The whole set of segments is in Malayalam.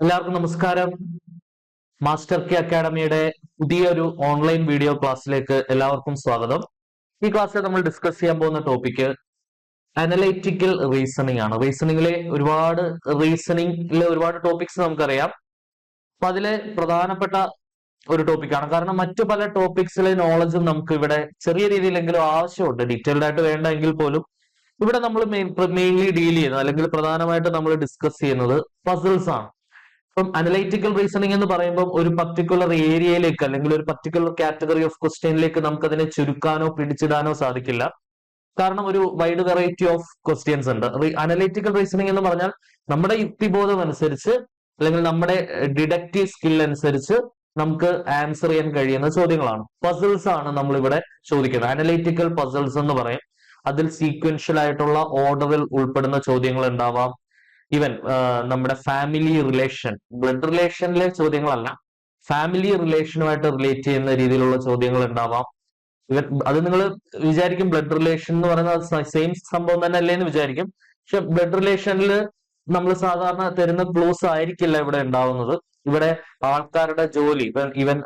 എല്ലാവർക്കും നമസ്കാരം. മാസ്റ്റർ കെ അക്കാഡമിയുടെ പുതിയൊരു ഓൺലൈൻ വീഡിയോ ക്ലാസ്സിലേക്ക് എല്ലാവർക്കും സ്വാഗതം. ഈ ക്ലാസ്സിൽ നമ്മൾ ഡിസ്കസ് ചെയ്യാൻ പോകുന്ന ടോപ്പിക് അനലൈറ്റിക്കൽ റീസണിംഗ് ആണ്. റീസണിംഗിലെ ഒരുപാട് ടോപ്പിക്സ് നമുക്കറിയാം. അപ്പൊ അതിലെ പ്രധാനപ്പെട്ട ഒരു ടോപ്പിക്കാണ്. കാരണം മറ്റു പല ടോപ്പിക്സിലെ നോളജും നമുക്ക് ഇവിടെ ചെറിയ രീതിയിലെങ്കിലും ആവശ്യമുണ്ട്. ഡീറ്റെയിൽഡ് ആയിട്ട് വേണ്ടെങ്കിൽ പോലും ഇവിടെ നമ്മൾ മെയിൻലി ഡീൽ ചെയ്യുന്നത് അല്ലെങ്കിൽ പ്രധാനമായിട്ട് നമ്മൾ ഡിസ്കസ് ചെയ്യുന്നത് പസിൽസ് ആണ്. ഇപ്പം അനലൈറ്റിക്കൽ റീസണിംഗ് എന്ന് പറയുമ്പോൾ ഒരു പർട്ടിക്കുലർ ഏരിയയിലേക്ക് അല്ലെങ്കിൽ ഒരു പർട്ടിക്കുലർ കാറ്റഗറി ഓഫ് ക്വസ്റ്റ്യനിലേക്ക് നമുക്ക് അതിനെ ചുരുക്കാനോ പിടിച്ചിടാനോ സാധിക്കില്ല. കാരണം ഒരു വൈഡ് വെറൈറ്റി ഓഫ് ക്വസ്റ്റ്യൻസ് ഉണ്ട്. അനലൈറ്റിക്കൽ റീസണിംഗ് എന്ന് പറഞ്ഞാൽ നമ്മുടെ യുക്തിബോധം അനുസരിച്ച് അല്ലെങ്കിൽ നമ്മുടെ ഡിഡക്റ്റീവ് സ്കിൽ അനുസരിച്ച് നമുക്ക് ആൻസർ ചെയ്യാൻ കഴിയുന്ന ചോദ്യങ്ങളാണ്. പസിൽസ് ആണ് നമ്മൾ ഇവിടെ ചോദിക്കുന്നത്. അനലൈറ്റിക്കൽ പസിൽസ് എന്ന് പറയും. അതിൽ സീക്വൻഷ്യൽ ആയിട്ടുള്ള ഓർഡറിൽ ഉൾപ്പെടുന്ന ചോദ്യങ്ങൾ ഉണ്ടാവാം. ഈവൻ നമ്മുടെ ഫാമിലി റിലേഷൻ, ബ്ലഡ് റിലേഷനിലെ ചോദ്യങ്ങളല്ല, ഫാമിലി റിലേഷനുമായിട്ട് റിലേറ്റ് ചെയ്യുന്ന രീതിയിലുള്ള ചോദ്യങ്ങൾ ഉണ്ടാവാം. അത് നിങ്ങൾ വിചാരിക്കും ബ്ലഡ് റിലേഷൻ എന്ന് പറയുന്നത് സെയിം സംഭവം തന്നെ അല്ലേ എന്ന് വിചാരിക്കും. പക്ഷെ ബ്ലഡ് റിലേഷനിൽ നമ്മൾ സാധാരണ തരുന്ന ക്ലൂസ് ആയിരിക്കില്ല ഇവിടെ ഉണ്ടാവുന്നത്. ഇവിടെ ആൾക്കാരുടെ ജോലി, ഈവൻ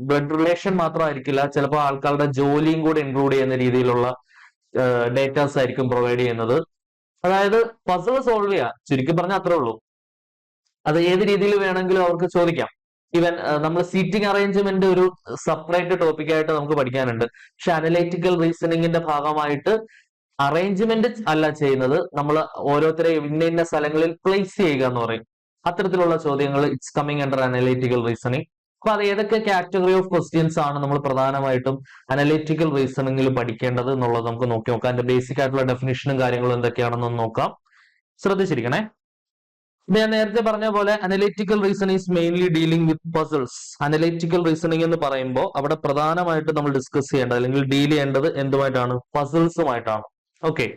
ബ്ലഡ് റിലേഷൻ മാത്രമായിരിക്കില്ല, ചിലപ്പോൾ ആൾക്കാരുടെ ജോലിയും കൂടെ ഇൻക്ലൂഡ് ചെയ്യുന്ന രീതിയിലുള്ള ഡേറ്റാസ് ആയിരിക്കും പ്രൊവൈഡ് ചെയ്യുന്നത്. അതായത് പസിൽ സോൾവ് ചെയ്യുക, ചുരുക്കി പറഞ്ഞാൽ അത്രേ ഉള്ളൂ. അത് ഏത് രീതിയിൽ വേണമെങ്കിലും അവർക്ക് ചോദിക്കാം. ഈവൻ നമ്മൾ സീറ്റിംഗ് അറേഞ്ച്മെന്റ് ഒരു സെപ്പറേറ്റ് ടോപ്പിക്കായിട്ട് നമുക്ക് പഠിക്കാനുണ്ട്. പക്ഷെ അനലൈറ്റിക്കൽ റീസണിങ്ങിന്റെ ഭാഗമായിട്ട് അറേഞ്ച്മെന്റ് അല്ല ചെയ്യുന്നത്, നമ്മൾ ഓരോരുത്തരെ ഇന്ന സ്ഥലങ്ങളിൽ പ്ലേസ് ചെയ്യുക എന്ന് പറയും. അത്തരത്തിലുള്ള ചോദ്യങ്ങൾ it's coming under analytical reasoning. അപ്പൊ അത് ഏതൊക്കെ കാറ്റഗറി ഓഫ് ക്വസ്റ്റ്യൻസ് ആണ് നമ്മൾ പ്രധാനമായിട്ടും അനലൈറ്റിക്കൽ റീസണിങ്ങിൽ പഠിക്കേണ്ടത് എന്നുള്ളത് നമുക്ക് നോക്കാം. അതിന്റെ ബേസിക് ആയിട്ടുള്ള ഡെഫിനിഷനും കാര്യങ്ങളും എന്തൊക്കെയാണെന്ന് നോക്കാം. ശ്രദ്ധിച്ചിരിക്കണേ. ഞാൻ നേരത്തെ പറഞ്ഞ പോലെ analytical reasoning is mainly dealing with puzzles. Analytical reasoning എന്ന് പറയുമ്പോൾ അവിടെ പ്രധാനമായിട്ട് നമ്മൾ ഡിസ്കസ് ചെയ്യേണ്ടത് അല്ലെങ്കിൽ ഡീൽ ചെയ്യേണ്ടത് എന്തുമായിട്ടാണ്? പസിൽസുമായിട്ടാണ്. ഓക്കെ,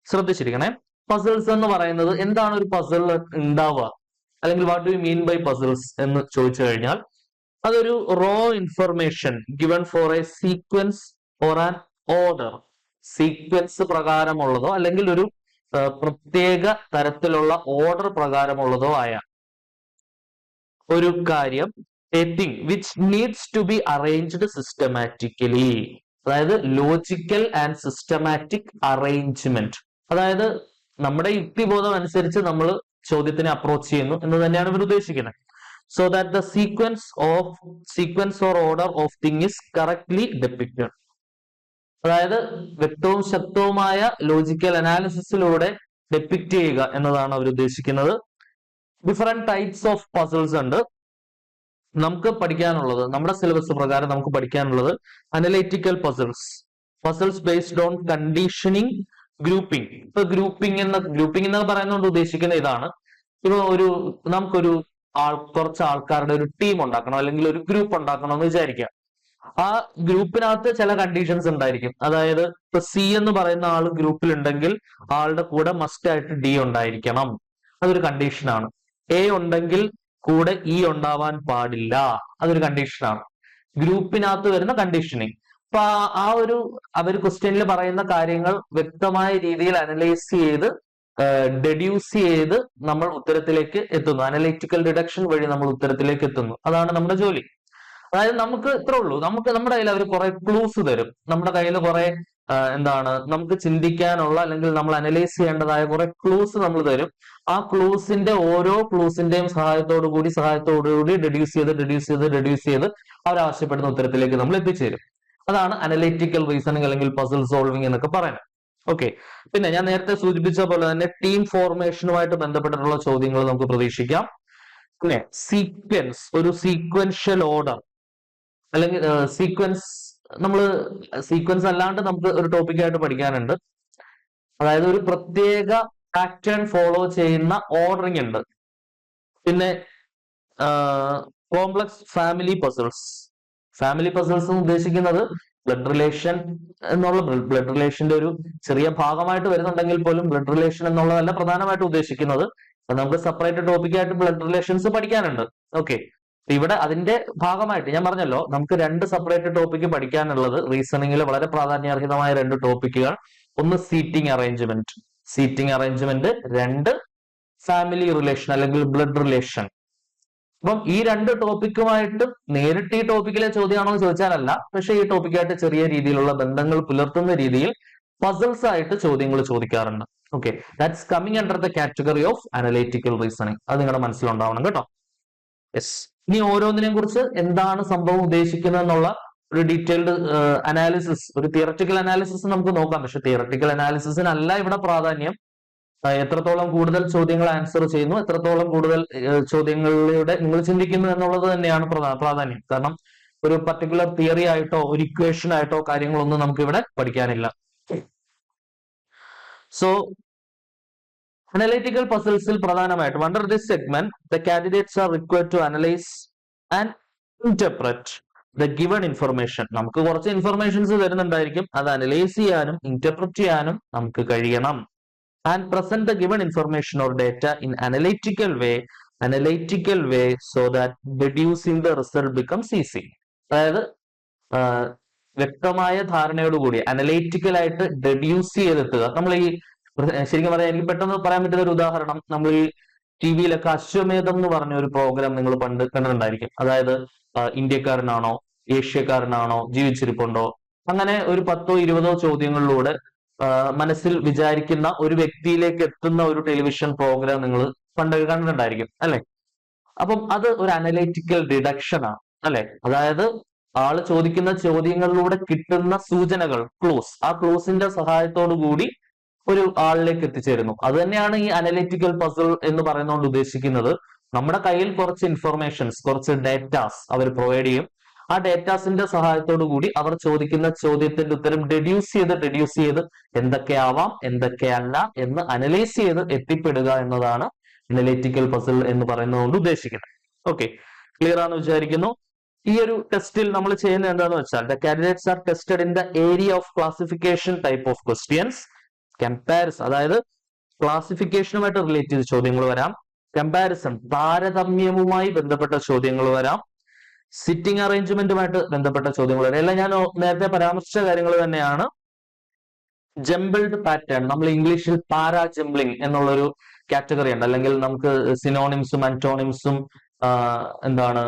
ശ്രദ്ധിച്ചിരിക്കണേ. പസിൽസ് എന്ന് പറയുന്നത് എന്താണ്? ഒരു പസിൽ ഉണ്ടാവുക അല്ലെങ്കിൽ what do you mean by puzzles എന്ന് ചോദിച്ചു കഴിഞ്ഞാൽ അതൊരു raw information given for a sequence or an order. Sequence പ്രകാരമുള്ളതോ അല്ലെങ്കിൽ ഒരു പ്രത്യേക തരത്തിലുള്ള ഓർഡർ പ്രകാരമുള്ളതോ ആയ ഒരു കാര്യം, a thing which needs to be arranged systematically. അതായത് ലോജിക്കൽ ആൻഡ് സിസ്റ്റമാറ്റിക് അറേഞ്ച്മെന്റ്. അതായത് നമ്മുടെ യുക്തിബോധം അനുസരിച്ച് നമ്മൾ ചോദ്യത്തിനെ അപ്രോച്ച് ചെയ്യുന്നു എന്ന് തന്നെയാണ് ഇവർ ഉദ്ദേശിക്കുന്നത്. So that the sequence or order of thing is correctly depicted. അതായത് വ്യക്തവും ശക്തവുമായ ലോജിക്കൽ അനാലിസിസിലൂടെ ഡെപ്പിക്ട് ചെയ്യുക എന്നതാണ് അവർ ഉദ്ദേശിക്കുന്നത്. ഡിഫറെന്റ് ടൈപ്സ് ഓഫ് പസിൽസ് ഉണ്ട് നമുക്ക് പഠിക്കാനുള്ളത്. നമ്മുടെ സിലബസ് പ്രകാരം നമുക്ക് പഠിക്കാനുള്ളത് analytical puzzles based on conditioning, grouping. ഇപ്പൊ ഗ്രൂപ്പിംഗ് എന്ന് പറയുന്നതുകൊണ്ട് ഉദ്ദേശിക്കുന്ന ഇതാണ്. ഇപ്പൊ നമുക്കൊരു കുറച്ച് ആൾക്കാരുടെ ഒരു ടീം ഉണ്ടാക്കണം അല്ലെങ്കിൽ ഒരു ഗ്രൂപ്പ് ഉണ്ടാക്കണം എന്ന് വിചാരിക്കുക. ആ ഗ്രൂപ്പിനകത്ത് ചില കണ്ടീഷൻസ് ഉണ്ടായിരിക്കും. അതായത് ഇപ്പൊ സി എന്ന് പറയുന്ന ആൾ ഗ്രൂപ്പിൽ ഉണ്ടെങ്കിൽ ആളുടെ കൂടെ മസ്റ്റ് ആയിട്ട് ഡി ഉണ്ടായിരിക്കണം. അതൊരു കണ്ടീഷനാണ്. എ ഉണ്ടെങ്കിൽ കൂടെ ഇ ഉണ്ടാവാൻ പാടില്ല. അതൊരു കണ്ടീഷനാണ്. ഗ്രൂപ്പിനകത്ത് വരുന്ന കണ്ടീഷനിങ്. അപ്പൊ അവർ ക്വസ്റ്റ്യനിൽ പറയുന്ന കാര്യങ്ങൾ വ്യക്തമായ രീതിയിൽ അനലൈസ് ചെയ്ത് ഡെഡ്യൂസ് ചെയ്ത് നമ്മൾ ഉത്തരത്തിലേക്ക് എത്തുന്നു. അനലൈറ്റിക്കൽ ഡിഡക്ഷൻ വഴി നമ്മൾ ഉത്തരത്തിലേക്ക് എത്തുന്നു. അതാണ് നമ്മുടെ ജോലി. അതായത് നമുക്ക് ഇത്രേ ഉള്ളൂ. നമ്മുടെ കയ്യിൽ അവർ കുറെ ക്ലൂസ് തരും. നമ്മുടെ കയ്യിൽ കുറെ നമുക്ക് ചിന്തിക്കാനുള്ള അല്ലെങ്കിൽ നമ്മൾ അനലൈസ് ചെയ്യേണ്ടതായ കുറെ ക്ലൂസ് നമ്മൾ തരും. ആ ഓരോ ക്ലൂസിന്റെയും സഹായത്തോടുകൂടി ഡെഡ്യൂസ് ചെയ്ത് അവരാവശ്യപ്പെടുന്ന ഉത്തരത്തിലേക്ക് നമ്മൾ എത്തിച്ചേരും. അതാണ് അനലൈറ്റിക്കൽ റീസണിങ് അല്ലെങ്കിൽ പസിൽ സോൾവിംഗ് എന്നൊക്കെ പറയുന്നത്. ഓക്കെ, പിന്നെ ഞാൻ നേരത്തെ സൂചിപ്പിച്ച പോലെ തന്നെ ടീം ഫോർമേഷനുമായിട്ട് ബന്ധപ്പെട്ടിട്ടുള്ള ചോദ്യങ്ങൾ നമുക്ക് പ്രതീക്ഷിക്കാം. പിന്നെ സീക്വൻസ്, ഒരു സീക്വൻഷ്യൽ ഓർഡർ അല്ലെങ്കിൽ സീക്വൻസ് അല്ലാണ്ട് നമുക്ക് ഒരു ടോപ്പിക്കായിട്ട് പഠിക്കാനുണ്ട്. അതായത് ഒരു പ്രത്യേക പാറ്റേൺ ഫോളോ ചെയ്യുന്ന ഓർഡറിംഗ് ഉണ്ട്. പിന്നെ കോംപ്ലക്സ് ഫാമിലി പസിൽസ് ഉദ്ദേശിക്കുന്നത് ബ്ലഡ് റിലേഷന്റെ ഒരു ചെറിയ ഭാഗമായിട്ട് വരുന്നുണ്ടെങ്കിൽ പോലും ബ്ലഡ് റിലേഷൻ എന്നുള്ളതല്ല പ്രധാനമായിട്ട് ഉദ്ദേശിക്കുന്നത്. നമുക്ക് സെപ്പറേറ്റ് ടോപ്പിക്കായിട്ട് ബ്ലഡ് റിലേഷൻസ് പഠിക്കാനുണ്ട്. ഓക്കെ, ഇവിടെ അതിന്റെ ഭാഗമായിട്ട് ഞാൻ പറഞ്ഞല്ലോ നമുക്ക് രണ്ട് സെപ്പറേറ്റ് ടോപ്പിക്ക് പഠിക്കാനുള്ളത്. റീസണിങ്ങിൽ വളരെ പ്രാധാന്യാർഹിതമായ രണ്ട് ടോപ്പിക്കുകൾ. ഒന്ന് സീറ്റിംഗ് അറേഞ്ച്മെന്റ്, രണ്ട് ഫാമിലി റിലേഷൻ അല്ലെങ്കിൽ ബ്ലഡ് റിലേഷൻ. അപ്പം ഈ രണ്ട് ടോപ്പിക്കുമായിട്ട് നേരിട്ട് ഈ ടോപ്പിക്കിലെ ചോദ്യമാണോ എന്ന് ചോദിച്ചാലല്ല, പക്ഷെ ഈ ടോപ്പിക്കായിട്ട് ചെറിയ രീതിയിലുള്ള ബന്ധങ്ങൾ പുലർത്തുന്ന രീതിയിൽ പസിൽസ് ആയിട്ട് ചോദ്യങ്ങൾ ചോദിക്കാറുണ്ട്. Okay, that's coming under the category of analytical reasoning. അത് നിങ്ങളുടെ മനസ്സിലുണ്ടാവണം കേട്ടോ. യെസ്, ഇനി ഓരോന്നിനെയും കുറിച്ച് എന്താണ് സംഭവം ഉദ്ദേശിക്കുന്നത് എന്നുള്ള ഒരു ഡീറ്റെയിൽഡ് അനാലിസിസ്, ഒരു തിയററ്റിക്കൽ അനാലിസിസ് നമുക്ക് നോക്കാം. പക്ഷെ തിയററ്റിക്കൽ അനാലിസിസിനല്ല ഇവിടെ പ്രാധാന്യം. എത്രത്തോളം കൂടുതൽ ചോദ്യങ്ങൾ ആൻസർ ചെയ്യുന്നു, എത്രത്തോളം കൂടുതൽ ചോദ്യങ്ങളിലൂടെ നിങ്ങൾ ചിന്തിക്കുന്നു എന്നുള്ളത് തന്നെയാണ് പ്രാധാന്യം. കാരണം ഒരു പർട്ടിക്കുലർ തിയറി ആയിട്ടോ ഒരു ഇക്വേഷൻ ആയിട്ടോ കാര്യങ്ങളൊന്നും നമുക്ക് ഇവിടെ പഠിക്കാനില്ല. സോ അനലൈറ്റിക്കൽ പസിൽസിൽ പ്രധാനമായിട്ടും under this segment the candidates are required to analyze and interpret the given information. നമുക്ക് കുറച്ച് ഇൻഫർമേഷൻസ് തരുന്നുണ്ടായിരിക്കും, അത് അനലൈസ് ചെയ്യാനും ഇന്റർപ്രറ്റ് ചെയ്യാനും നമുക്ക് കഴിയണം. And present the given information or data in analytical way so that deducing the result becomes easy. അതായത് വ്യക്തമായ ധാരണയോടുകൂടി അനലൈറ്റിക്കൽ ആയിട്ട് ഡെഡ്യൂസ് ചെയ്തെത്തുക. നമ്മൾ ഈ ശരിക്കും പറയാം, എനിക്ക് പെട്ടെന്ന് പറയാൻ പറ്റുന്ന ഒരു ഉദാഹരണം, നമ്മൾ ഈ ടി വിയിലൊക്കെ അശ്വമേധം എന്ന് പറഞ്ഞ ഒരു പ്രോഗ്രാം നിങ്ങൾ പണ്ട് കണ്ടിട്ടുണ്ടായിരിക്കും. അതായത് ഇന്ത്യക്കാരനാണോ ഏഷ്യക്കാരനാണോ ജീവിച്ചിരിപ്പുണ്ടോ, അങ്ങനെ ഒരു 10ഓ 20ഓ ചോദ്യങ്ങളിലൂടെ മനസ്സിൽ വിചാരിക്കുന്ന ഒരു വ്യക്തിയിലേക്ക് എത്തുന്ന ഒരു ടെലിവിഷൻ പ്രോഗ്രാം നിങ്ങൾ പണ്ട് കണ്ടിട്ടുണ്ടായിരിക്കും അല്ലെ. അപ്പം അത് ഒരു അനലൈറ്റിക്കൽ ഡിഡക്ഷൻ ആണ് അല്ലെ. അതായത് ആള് ചോദിക്കുന്ന ചോദ്യങ്ങളിലൂടെ കിട്ടുന്ന സൂചനകൾ, ക്ലൂസ്, ആ ക്ലൂസിന്റെ സഹായത്തോടു കൂടി ഒരു ആളിലേക്ക് എത്തിച്ചേരുന്നു. അത് തന്നെയാണ് ഈ അനലിറ്റിക്കൽ പസിൽ എന്ന് പറയുന്നതുകൊണ്ട് ഉദ്ദേശിക്കുന്നത്. നമ്മുടെ കയ്യിൽ കുറച്ച് ഇൻഫർമേഷൻസ്, കുറച്ച് ഡേറ്റാസ് അവർ പ്രൊവൈഡ് ചെയ്യും. ആ ഡേറ്റാസിന്റെ സഹായത്തോടു കൂടി അവർ ചോദിക്കുന്ന ചോദ്യത്തിന്റെ ഉത്തരം ഡെഡ്യൂസ് ചെയ്ത് എന്തൊക്കെയാവാം എന്തൊക്കെയല്ല എന്ന് അനലൈസ് ചെയ്ത് എത്തിപ്പെടുക എന്നതാണ് അനലിറ്റിക്കൽ പസിൽ എന്ന് പറയുന്നതുകൊണ്ട് ഉദ്ദേശിക്കുന്നത്. ഓക്കെ, ക്ലിയർ ആണെന്ന് വിചാരിക്കുന്നു. ഈ ഒരു ടെസ്റ്റിൽ നമ്മൾ ചെയ്യുന്നത് എന്താണെന്ന് വെച്ചാൽ the candidates R tested in the area of classification type of questions. Comparison, അതായത് ക്ലാസിഫിക്കേഷനുമായിട്ട് റിലേറ്റ് ചെയ്ത ചോദ്യങ്ങൾ വരാം. കമ്പാരിസൺ, താരതമ്യവുമായി ബന്ധപ്പെട്ട ചോദ്യങ്ങൾ വരാം. സിറ്റിംഗ് അറേഞ്ച്മെന്റുമായിട്ട് ബന്ധപ്പെട്ട ചോദ്യങ്ങൾ വരാം. എല്ലാം ഞാൻ നേരത്തെ പരാമർശിച്ച കാര്യങ്ങൾ തന്നെയാണ്. ജംബിൾഡ് പാറ്റേൺ, നമ്മൾ ഇംഗ്ലീഷിൽ പാരാ ജംബ്ലിംഗ് എന്നുള്ളൊരു കാറ്റഗറി ഉണ്ട്. അല്ലെങ്കിൽ നമുക്ക് സിനോണിംസും ആന്റോണിംസും എന്താണ്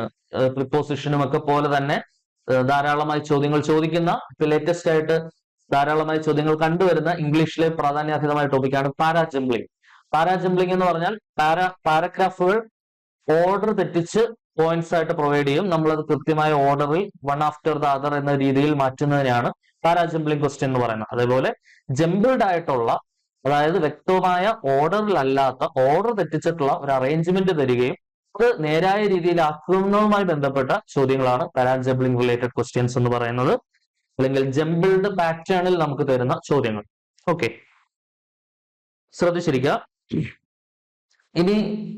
പ്രിപ്പോസിഷനും ഒക്കെ പോലെ തന്നെ ധാരാളമായി ചോദ്യങ്ങൾ ചോദിക്കുന്ന, ഇപ്പൊ ലേറ്റസ്റ്റ് ആയിട്ട് ധാരാളമായി ചോദ്യങ്ങൾ കണ്ടുവരുന്ന ഇംഗ്ലീഷിലെ പ്രാധാന്യാർഹിതമായ ടോപ്പിക്കാണ് പാരാജംബ്ലിംഗ്. പാരാജംബ്ലിംഗ് എന്ന് പറഞ്ഞാൽ പാരഗ്രാഫുകൾ ഓർഡർ തെറ്റിച്ച് പോയിന്റ്സ് ആയിട്ട് പ്രൊവൈഡ് ചെയ്യും. നമ്മളത് കൃത്യമായ ഓർഡറിൽ വൺ ആഫ്റ്റർ ദ അതർ എന്ന രീതിയിൽ മാറ്റുന്നതിനാണ് പാരാജംബ്ലിംഗ് ക്വസ്റ്റ്യൻ എന്ന് പറയുന്നത്. അതേപോലെ ജംബിൾഡ് ആയിട്ടുള്ള, അതായത് വ്യക്തമായ ഓർഡറിൽ അല്ലാത്ത, ഓർഡർ തെറ്റിച്ചിട്ടുള്ള ഒരു അറേഞ്ച്മെന്റ് തരികയും അത് നേരായ രീതിയിൽ ആക്കുന്നതുമായി ബന്ധപ്പെട്ട ചോദ്യങ്ങളാണ് പാരാജംബ്ലിംഗ് റിലേറ്റഡ് ക്വസ്റ്റ്യൻസ് എന്ന് പറയുന്നത്, അല്ലെങ്കിൽ ജംബിൾഡ് പാറ്റേണിൽ നമുക്ക് തരുന്ന ചോദ്യങ്ങൾ. ഓക്കെ, ശ്രദ്ധിച്ചിരിക്കുക. ഇനി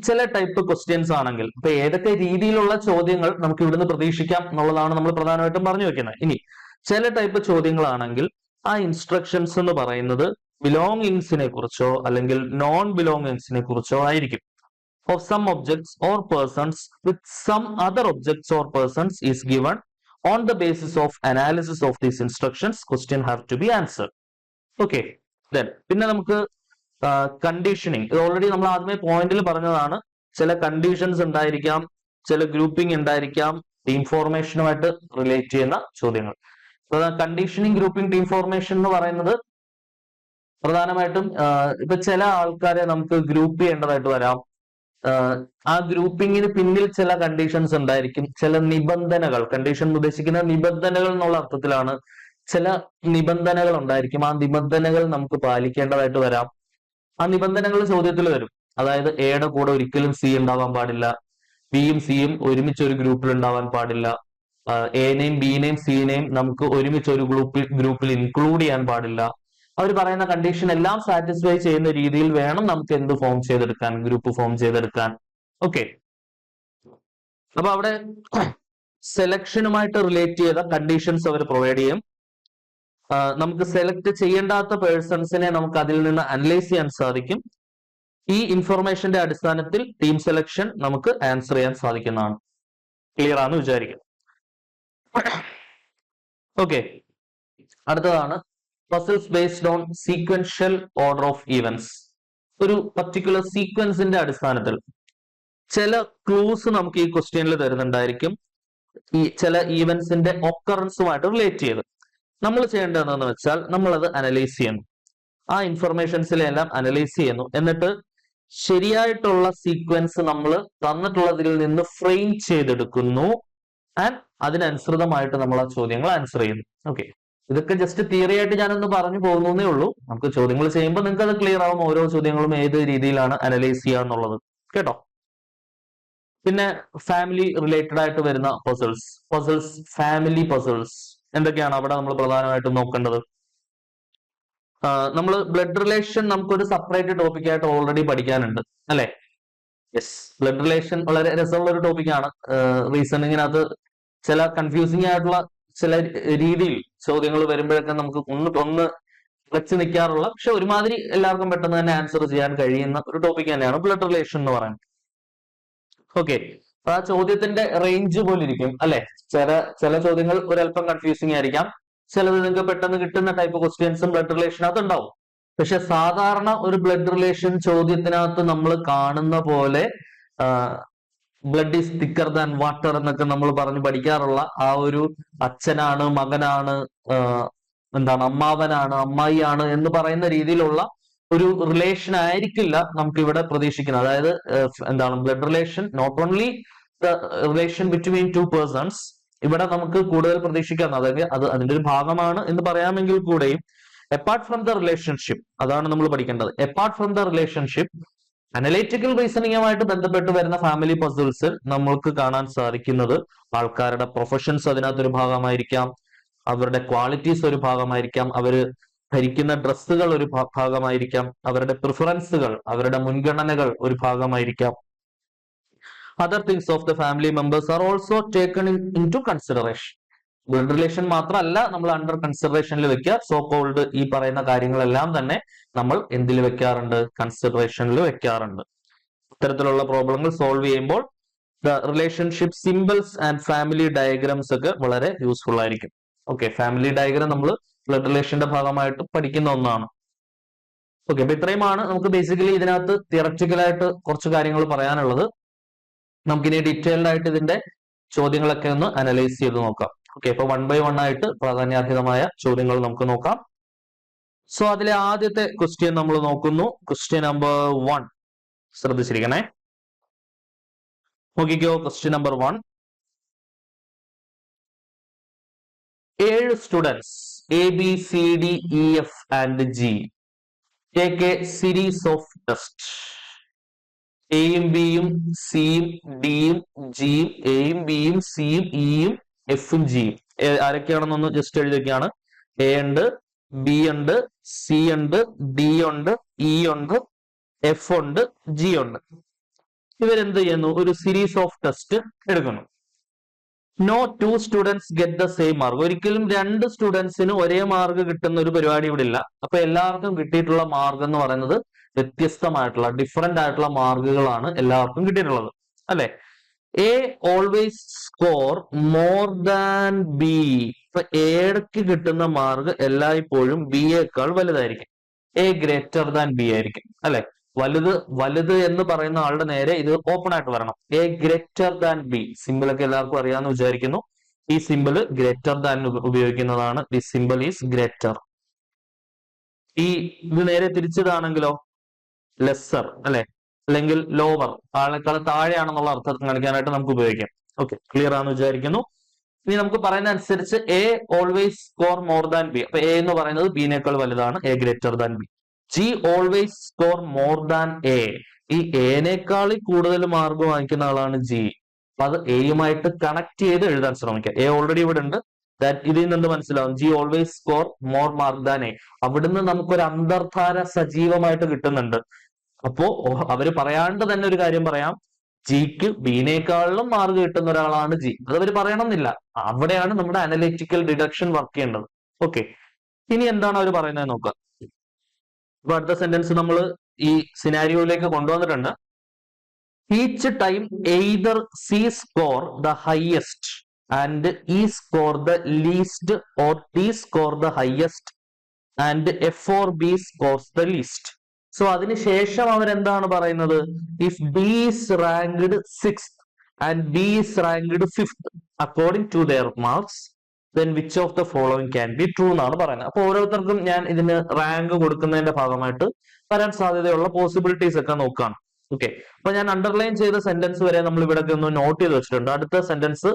ചില ടൈപ്പ് ക്വസ്റ്റ്യൻസ് ആണെങ്കിൽ ഇപ്പൊ ഏതൊക്കെ രീതിയിലുള്ള ചോദ്യങ്ങൾ നമുക്ക് ഇവിടുന്ന് പ്രതീക്ഷിക്കാം എന്നുള്ളതാണ് നമ്മൾ പ്രധാനമായിട്ടും പറഞ്ഞു വെക്കുന്നത്. ഇനി ചില ടൈപ്പ് ചോദ്യങ്ങളാണെങ്കിൽ ആ ഇൻസ്ട്രക്ഷൻസ് എന്ന് പറയുന്നത് ബിലോങ്ങിങ്സിനെ കുറിച്ചോ അല്ലെങ്കിൽ നോൺ ബിലോങ്ങിങ്സിനെ കുറിച്ചോ ആയിരിക്കും. Of some objects or persons with some other objects or persons is given on the basis of analysis of these instructions question have to be answered. Okay, then പിന്നെ നമുക്ക് കണ്ടീഷനിങ്, ഇത് ഓൾറെഡി നമ്മൾ ആദ്യമേ പോയിന്റിൽ പറഞ്ഞതാണ്. ചില കണ്ടീഷൻസ് ഉണ്ടായിരിക്കാം, ചില ഗ്രൂപ്പിംഗ് ഉണ്ടായിരിക്കാം, ടീം ഫോർമേഷനുമായിട്ട് റിലേറ്റ് ചെയ്യുന്ന ചോദ്യങ്ങൾ. കണ്ടീഷനിങ്, ഗ്രൂപ്പിംഗ്, ടീം ഫോർമേഷൻ എന്ന് പറയുന്നത് പ്രധാനമായിട്ടും ഇപ്പൊ ചില ആൾക്കാരെ നമുക്ക് ഗ്രൂപ്പ് ചെയ്യേണ്ടതായിട്ട് വരാം. ആ ഗ്രൂപ്പിങ്ങിന് പിന്നിൽ ചില കണ്ടീഷൻസ് ഉണ്ടായിരിക്കും, ചില നിബന്ധനകൾ. കണ്ടീഷൻ ഉദ്ദേശിക്കുന്ന നിബന്ധനകൾ എന്നുള്ള അർത്ഥത്തിലാണ്. ചില നിബന്ധനകൾ ഉണ്ടായിരിക്കും, ആ നിബന്ധനകൾ നമുക്ക് പാലിക്കേണ്ടതായിട്ട് വരാം. ആ നിബന്ധനകൾ ചോദ്യത്തിൽ വരും. അതായത് എയുടെ കൂടെ ഒരിക്കലും സി ഉണ്ടാവാൻ പാടില്ല, ബിയും സിയും ഒരുമിച്ച് ഒരു ഗ്രൂപ്പിൽ ഉണ്ടാവാൻ പാടില്ല, എനെയും ബിനെയും സിനെയും നമുക്ക് ഒരുമിച്ച് ഒരു ഗ്രൂപ്പിൽ ഇൻക്ലൂഡ് ചെയ്യാൻ പാടില്ല. അവർ പറയുന്ന കണ്ടീഷൻ എല്ലാം സാറ്റിസ്ഫൈ ചെയ്യുന്ന രീതിയിൽ വേണം നമുക്ക് എന്ത് ഫോം ചെയ്തെടുക്കാൻ, ഗ്രൂപ്പ് ഫോം ചെയ്തെടുക്കാൻ. ഓക്കെ, അപ്പൊ അവിടെ സെലക്ഷനുമായിട്ട് റിലേറ്റ് ചെയ്ത കണ്ടീഷൻസ് അവർ പ്രൊവൈഡ് ചെയ്യും. നമുക്ക് സെലക്ട് ചെയ്യേണ്ടാത്ത പേഴ്സൺസിനെ നമുക്ക് അതിൽ നിന്ന് അനലൈസ് ചെയ്യാൻ സാധിക്കും. ഈ ഇൻഫർമേഷന്റെ അടിസ്ഥാനത്തിൽ ടീം സെലക്ഷൻ നമുക്ക് ആൻസർ ചെയ്യാൻ സാധിക്കുന്നതാണ്. ക്ലിയർ ആണെന്ന് വിചാരിക്കും. ഓക്കെ, അടുത്തതാണ് puzzles based on sequential order of events. ഒരു പർട്ടിക്കുലർ സീക്വൻസിന്റെ അടിസ്ഥാനത്തിൽ ചില ക്ലൂസ് നമുക്ക് ഈ ക്വസ്റ്റ്യനിൽ തരുന്നുണ്ടായിരിക്കും, ഈ ചില ഈവൻസിന്റെ ഒക്കറൻസുമായിട്ട് റിലേറ്റ് ചെയ്ത്. നമ്മൾ ചെയ്യേണ്ടത് എന്താണെന്ന് വെച്ചാൽ നമ്മളത് അനലൈസ് ചെയ്യുന്നു, ആ ഇൻഫർമേഷൻസിലെല്ലാം അനലൈസ് ചെയ്യുന്നു, എന്നിട്ട് ശരിയായിട്ടുള്ള സീക്വൻസ് നമ്മൾ തന്നിട്ടുള്ളതിൽ നിന്ന് ഫ്രെയിം ചെയ്തെടുക്കുന്നു ആൻഡ് അതിനനുസൃതമായിട്ട് നമ്മൾ ആ ചോദ്യങ്ങൾ ആൻസർ ചെയ്യുന്നു. ഓക്കെ, ഇതൊക്കെ ജസ്റ്റ് തിയറി ആയിട്ട് ഞാനൊന്ന് പറഞ്ഞു പോകുന്നേ ഉള്ളൂ. നമുക്ക് ചോദ്യങ്ങൾ ചെയ്യുമ്പോൾ നിങ്ങൾക്ക് അത് ക്ലിയർ ആവും, ഓരോ ചോദ്യങ്ങളും ഏത് രീതിയിലാണ് അനലൈസ് ചെയ്യുക എന്നുള്ളത്. കേട്ടോ? പിന്നെ ഫാമിലി റിലേറ്റഡ് ആയിട്ട് വരുന്ന പസിൽസ്, ഫാമിലി പസിൽസ് എന്തൊക്കെയാണ് അവിടെ നമ്മൾ പ്രധാനമായിട്ടും നോക്കേണ്ടത്? നമ്മൾ ബ്ലഡ് റിലേഷൻ നമുക്കൊരു സെപ്പറേറ്റ് ടോപ്പിക് ആയിട്ട് ഓൾറെഡി പഠിക്കാനുണ്ട് അല്ലെ? യെസ്, ബ്ലഡ് റിലേഷൻ വളരെ രസമുള്ള ഒരു ടോപ്പിക്കാണ്. റീസണിങ്ങിനകത്ത് ചില കൺഫ്യൂസിംഗ് ആയിട്ടുള്ള ചില രീതിയിൽ ചോദ്യങ്ങൾ വരുമ്പോഴൊക്കെ നമുക്ക് ഒന്ന് വെച്ച് നിൽക്കാറുള്ള, പക്ഷെ ഒരുമാതിരി എല്ലാവർക്കും പെട്ടെന്ന് തന്നെ ആൻസർ ചെയ്യാൻ കഴിയുന്ന ഒരു ടോപ്പിക് തന്നെയാണ് ബ്ലഡ് റിലേഷൻ എന്ന് പറയുന്നത്. ഓക്കെ, അപ്പൊ ആ ചോദ്യത്തിന്റെ റേഞ്ച് പോലെ ഇരിക്കും അല്ലെ? ചില ചോദ്യങ്ങൾ ഒരല്പം കൺഫ്യൂസിംഗ് ആയിരിക്കാം, ചിലത് നിങ്ങൾക്ക് പെട്ടെന്ന് കിട്ടുന്ന ടൈപ്പ് ക്വസ്റ്റ്യൻസും ബ്ലഡ് റിലേഷനകത്ത് ഉണ്ടാവും. പക്ഷെ സാധാരണ ഒരു ബ്ലഡ് റിലേഷൻ ചോദ്യത്തിനകത്ത് നമ്മൾ കാണുന്ന പോലെ blood is thicker than water എന്നൊക്കെ നമ്മൾ പറഞ്ഞ് പഠിക്കാറുള്ള ആ ഒരു അച്ഛനാണ്, മകനാണ്, എന്താണ്, അമ്മാവനാണ്, അമ്മായിയാണ് എന്ന് പറയുന്ന രീതിയിലുള്ള ഒരു റിലേഷൻ ആയിരിക്കില്ല നമുക്ക് ഇവിടെ പ്രതീക്ഷിക്കുന്നത്. അതായത് എന്താണ് blood relation, not only the relation between two persons, ഇവിടെ നമുക്ക് കൂടുതൽ പ്രതീക്ഷിക്കാം. അതായത് അതിന്റെ ഒരു ഭാഗമാണ് എന്ന് പറയാമെങ്കിൽ കൂടെയും അപ്പാർട്ട് ഫ്രം ദ റിലേഷൻഷിപ്പ്, അതാണ് നമ്മൾ പഠിക്കേണ്ടത്. Apart from the relationship, analytical റീസണിങ്ങുമായിട്ട് ബന്ധപ്പെട്ട് വരുന്ന ഫാമിലി പസിൽസിൽ നമ്മൾക്ക് കാണാൻ സാധിക്കുന്നത് ആൾക്കാരുടെ പ്രൊഫഷൻസ് അതിനകത്തൊരു ഭാഗമായിരിക്കാം, അവരുടെ ക്വാളിറ്റീസ് ഒരു ഭാഗമായിരിക്കാം, അവര് ധരിക്കുന്ന ഡ്രസ്സുകൾ ഒരു ഭാഗമായിരിക്കാം, അവരുടെ പ്രിഫറൻസുകൾ, അവരുടെ മുൻഗണനകൾ ഒരു ഭാഗമായിരിക്കാം. Other things of the family members are also taken into consideration. Blood relation മാത്രമല്ല നമ്മൾ അണ്ടർ കൺസിഡറേഷനിൽ വെക്കുക, സോ കോൾഡ് ഈ പറയുന്ന കാര്യങ്ങളെല്ലാം തന്നെ നമ്മൾ എന്തിൽ വെക്കാറുണ്ട്? കൺസിഡറേഷനിൽ വെക്കാറുണ്ട്. ഇത്തരത്തിലുള്ള പ്രോബ്ലങ്ങൾ സോൾവ് ചെയ്യുമ്പോൾ the relationship symbols and family diagrams ഒക്കെ വളരെ യൂസ്ഫുൾ ആയിരിക്കും. ഓക്കെ, ഫാമിലി ഡയഗ്രാം നമ്മൾ ബ്ലഡ് റിലേഷന്റെ ഭാഗമായിട്ട് പഠിക്കുന്ന ഒന്നാണ്. ഓക്കെ, അപ്പൊ ഇത്രയുമാണ് നമുക്ക് ബേസിക്കലി ഇതിനകത്ത് തിയററ്റിക്കലായിട്ട് കുറച്ച് കാര്യങ്ങൾ പറയാനുള്ളത്. നമുക്കിനി ഡീറ്റെയിൽഡ് ആയിട്ട് ഇതിന്റെ ചോദ്യങ്ങളൊക്കെ ഒന്ന് അനലൈസ് ചെയ്ത് നോക്കാം. ഓക്കെ, അപ്പൊ 1 by 1 ആയിട്ട് പ്രാധാന്യാർഹിതമായ ചോദ്യങ്ങൾ നമുക്ക് നോക്കാം. സോ അതിലെ ആദ്യത്തെ ക്വസ്റ്റ്യൻ നമ്മൾ നോക്കുന്നു. Question number 1 ശ്രദ്ധിച്ചിരിക്കണേ. നോക്കിക്കോ, question number 1. 7 students A, B, C, D, E, F and G take a series of tests. എയും ബിയും സിയും ഡിയും ജിയും, എയും ബിയും സിയും ഇയും എഫും ജിയും ആരൊക്കെയാണെന്നൊന്ന് ജസ്റ്റ് എഴുതി വെക്കുകയാണ്. എ ഉണ്ട്, ബി ഉണ്ട്, സി ഉണ്ട്, ഡി ഉണ്ട്, ഇ ഉണ്ട്, എഫ് ഉണ്ട്, ജി ഉണ്ട്. ഇവരെന്ത് ചെയ്യുന്നു? ഒരു സീരീസ് ഓഫ് ടെസ്റ്റ് എടുക്കുന്നു. No 2 students get the same mark. ഒരിക്കലും 2 സ്റ്റുഡൻസിന് ഒരേ മാർക്ക് കിട്ടുന്ന ഒരു പരിപാടി ഇവിടെ ഇല്ല. അപ്പൊ എല്ലാവർക്കും കിട്ടിയിട്ടുള്ള മാർക്ക് എന്ന് പറയുന്നത് വ്യത്യസ്തമായിട്ടുള്ള ഡിഫറെന്റ് ആയിട്ടുള്ള മാർക്കുകളാണ് എല്ലാവർക്കും കിട്ടിയിട്ടുള്ളത് അല്ലെ? A always score more than B. ഇപ്പൊ എക്ക് കിട്ടുന്ന മാർക്ക് എല്ലായ്പ്പോഴും ബിയേക്കാൾ വലുതായിരിക്കും. എ ഗ്രേറ്റർ ദാൻ ബി ആയിരിക്കും അല്ലെ? വലുത് എന്ന് പറയുന്ന ആളുടെ നേരെ ഇത് ഓപ്പൺ ആയിട്ട് വരണം. A greater than B simple ഒക്കെ എല്ലാവർക്കും അറിയാമെന്ന് വിചാരിക്കുന്നു. ഈ സിമ്പിൾ ഗ്രേറ്റർ ദാൻ ഉപയോഗിക്കുന്നതാണ്. The simple is greater. ഈ ഇത് നേരെ തിരിച്ചതാണെങ്കിലോ ലെസ്സർ അല്ലെ, അല്ലെങ്കിൽ ലോവർ, ആളെക്കാൾ താഴെയാണെന്നുള്ള അർത്ഥത്തിൽ കാണിക്കാനായിട്ട് നമുക്ക് ഉപയോഗിക്കാം. ഓക്കെ, ക്ലിയർ ആണെന്ന് വിചാരിക്കുന്നു. ഇനി നമുക്ക് പറയുന്ന അനുസരിച്ച് A always score more than B. അപ്പൊ എ എന്ന് പറയുന്നത് ബിനേക്കാൾ വലുതാണ്, A greater than B. G always score more than A. ഈ എനേക്കാൾ കൂടുതൽ മാർക്ക് വാങ്ങിക്കുന്ന ആളാണ് ജി. അപ്പൊ അത് എയുമായിട്ട് കണക്ട് ചെയ്ത് എഴുതാൻ ശ്രമിക്കുക. എ ഓൾറെഡി ഇവിടെ ഉണ്ട്, ഇതിൽ നിന്ന് മനസ്സിലാവും G always score more mark than A. അവിടുന്ന് നമുക്കൊരു അന്തർധാര സജീവമായിട്ട് കിട്ടുന്നുണ്ട്. അപ്പോ അവര് പറയാണ്ട് തന്നെ ഒരു കാര്യം പറയാം, ജിക്ക് ബിനേക്കാളിലും മാർക്ക് കിട്ടുന്ന ഒരാളാണ് ജി. അത് അവര് പറയണമെന്നില്ല, അവിടെയാണ് നമ്മുടെ അനലിറ്റിക്കൽ ഡിഡക്ഷൻ വർക്ക് ചെയ്യേണ്ടത്. ഓക്കെ, ഇനി എന്താണ് അവർ പറയുന്നത് നോക്കുക. ഇപ്പൊ അടുത്ത സെന്റൻസ് നമ്മൾ ഈ സിനാരിയോയിലേക്ക് കൊണ്ടുവന്നിട്ടുണ്ട്. Each time either C score the highest and E score the least or T score the highest and F or B scores the least. So അതിനുശേഷം അവരെന്താണ് പറയുന്നത്? If B is ranked 6th and B is ranked 5th according to their marks, then which of the following can be true എന്നാണ് പറയുന്നത്. അപ്പൊ ഓരോരുത്തർക്കും ഞാൻ ഇതിന് റാങ്ക് കൊടുക്കുന്നതിന്റെ ഭാഗമായിട്ട് വരാൻ സാധ്യതയുള്ള പോസിബിലിറ്റീസ് ഒക്കെ നോക്കുകയാണ്. ഓക്കെ, അപ്പൊ ഞാൻ അണ്ടർലൈൻ ചെയ്ത സെന്റൻസ് വരെ നമ്മൾ ഇവിടെ ഒന്ന് നോട്ട് ചെയ്ത് വെച്ചിട്ടുണ്ട്. അടുത്ത സെന്റൻസ്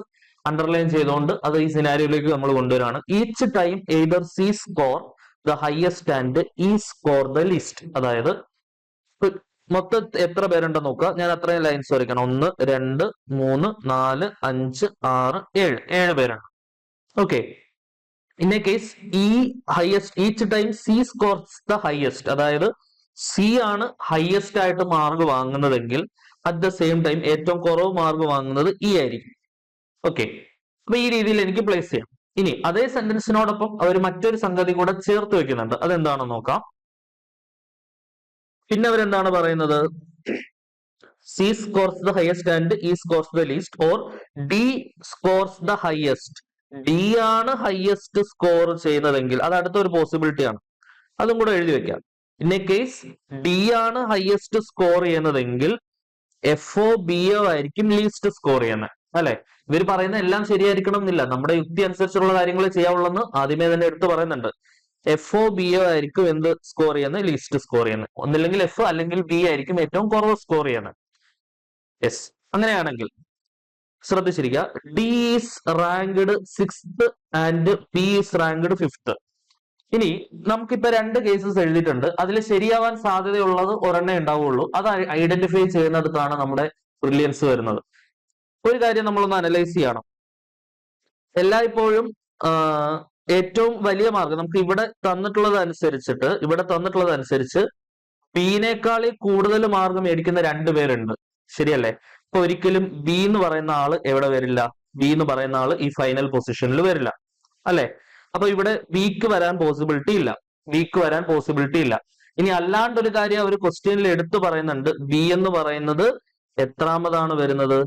അണ്ടർലൈൻ ചെയ്തുകൊണ്ട് അത് ഈ സിനാരിയോയിലേക്ക് നമ്മൾ കൊണ്ടുവരാണ്. Each time either C score the highest and E score the least. അതായത് മൊത്തം എത്ര പേരുണ്ടെന്ന് നോക്കുക. ഞാൻ അത്രയും ലൈൻസ് വരയ്ക്കണം. 1 2 3 4 5 6 7 പേരാണ്. Okay, in a case E highest each time C scores the highest, അതായത് സി ആണ് ഹയസ്റ്റ് ആയിട്ട് മാർക്ക് വാങ്ങുന്നതെങ്കിൽ അറ്റ് ദ സെയിം ടൈം ഏറ്റവും കുറവ് മാർക്ക് വാങ്ങുന്നത് ഇ ആയിരിക്കും. ഓക്കെ, അപ്പൊ ഈ രീതിയിൽ എനിക്ക് പ്ലേസ് ചെയ്യാം. ഇനി അതേ സെന്റൻസിനോടൊപ്പം അവർ മറ്റൊരു സംഗതി കൂടെ ചേർത്ത് വെക്കുന്നുണ്ട്. അതെന്താണെന്ന് നോക്കാം. പിന്നെ അവരെന്താണ് പറയുന്നത്? C scores the highest and E scores the least, or D scores the highest. D ആണ് ഹയസ്റ്റ് സ്കോർ ചെയ്യുന്നതെങ്കിൽ അത് അടുത്തൊരു പോസിബിലിറ്റി ആണ്, അതും കൂടെ എഴുതി വെക്കാം. ഇൻ എ കേസ് ഡി ആണ് ഹയസ്റ്റ് സ്കോർ ചെയ്യുന്നതെങ്കിൽ എഫ് ഒ ബി ഒ ആയിരിക്കും ലീസ്റ്റ് സ്കോർ ചെയ്യുന്നത്. അല്ലെ, ഇവർ പറയുന്ന എല്ലാം ശരിയായിരിക്കണം എന്നില്ല, നമ്മുടെ യുക്തി അനുസരിച്ചുള്ള കാര്യങ്ങൾ ചെയ്യാവുള്ളെന്ന് ആദ്യമേ തന്നെ എടുത്ത് പറയുന്നുണ്ട്. എഫ് ഒ ബി ഒ ആയിരിക്കും എന്ത് സ്കോർ ചെയ്യുന്നത്? ലീസ്റ്റ് സ്കോർ ചെയ്യുന്നത്. ഒന്നില്ലെങ്കിൽ എഫ് അല്ലെങ്കിൽ ബി ആയിരിക്കും ഏറ്റവും കുറവ് സ്കോർ ചെയ്യുന്നത്. യെസ്, അങ്ങനെയാണെങ്കിൽ ശ്രദ്ധിച്ചിരിക്കുക. D is ranked 6th and B is ranked 5th. ഇനി നമുക്കിപ്പോ 2 കേസസ് എഴുതിയിട്ടുണ്ട്. അതിൽ ശരിയാവാൻ സാധ്യതയുള്ളത് ഒരെണ്ണേ ഉണ്ടാവുള്ളൂ. അത് ഐഡന്റിഫൈ ചെയ്യുന്നിടത്താണ് നമ്മുടെ ബ്രില്യൻസ് വരുന്നത്. ഒരു കാര്യം നമ്മളൊന്ന് അനലൈസ് ചെയ്യണം. എല്ലായ്പ്പോഴും ഏറ്റവും വലിയ മാർക്ക് നമുക്ക് ഇവിടെ തന്നിട്ടുള്ളത് അനുസരിച്ച് ബിനേക്കാളി കൂടുതൽ മാർക്ക് മേടിക്കുന്ന 2 പേരുണ്ട്. ശരിയല്ലേ? അപ്പൊ ഒരിക്കലും ബി എന്ന് പറയുന്ന ആള് എവിടെ വരില്ല? ബി എന്ന് പറയുന്ന ആള് ഈ ഫൈനൽ പൊസിഷനിൽ വരില്ല, അല്ലെ? അപ്പൊ ഇവിടെ ബിക്ക് വരാൻ പോസിബിലിറ്റി ഇല്ല. ഇനി അല്ലാണ്ട് ഒരു കാര്യം അവർ ക്വസ്റ്റ്യനിൽ എടുത്തു പറയുന്നുണ്ട്. ബി എന്ന് പറയുന്നത് എത്രാമതാണ് വരുന്നത്?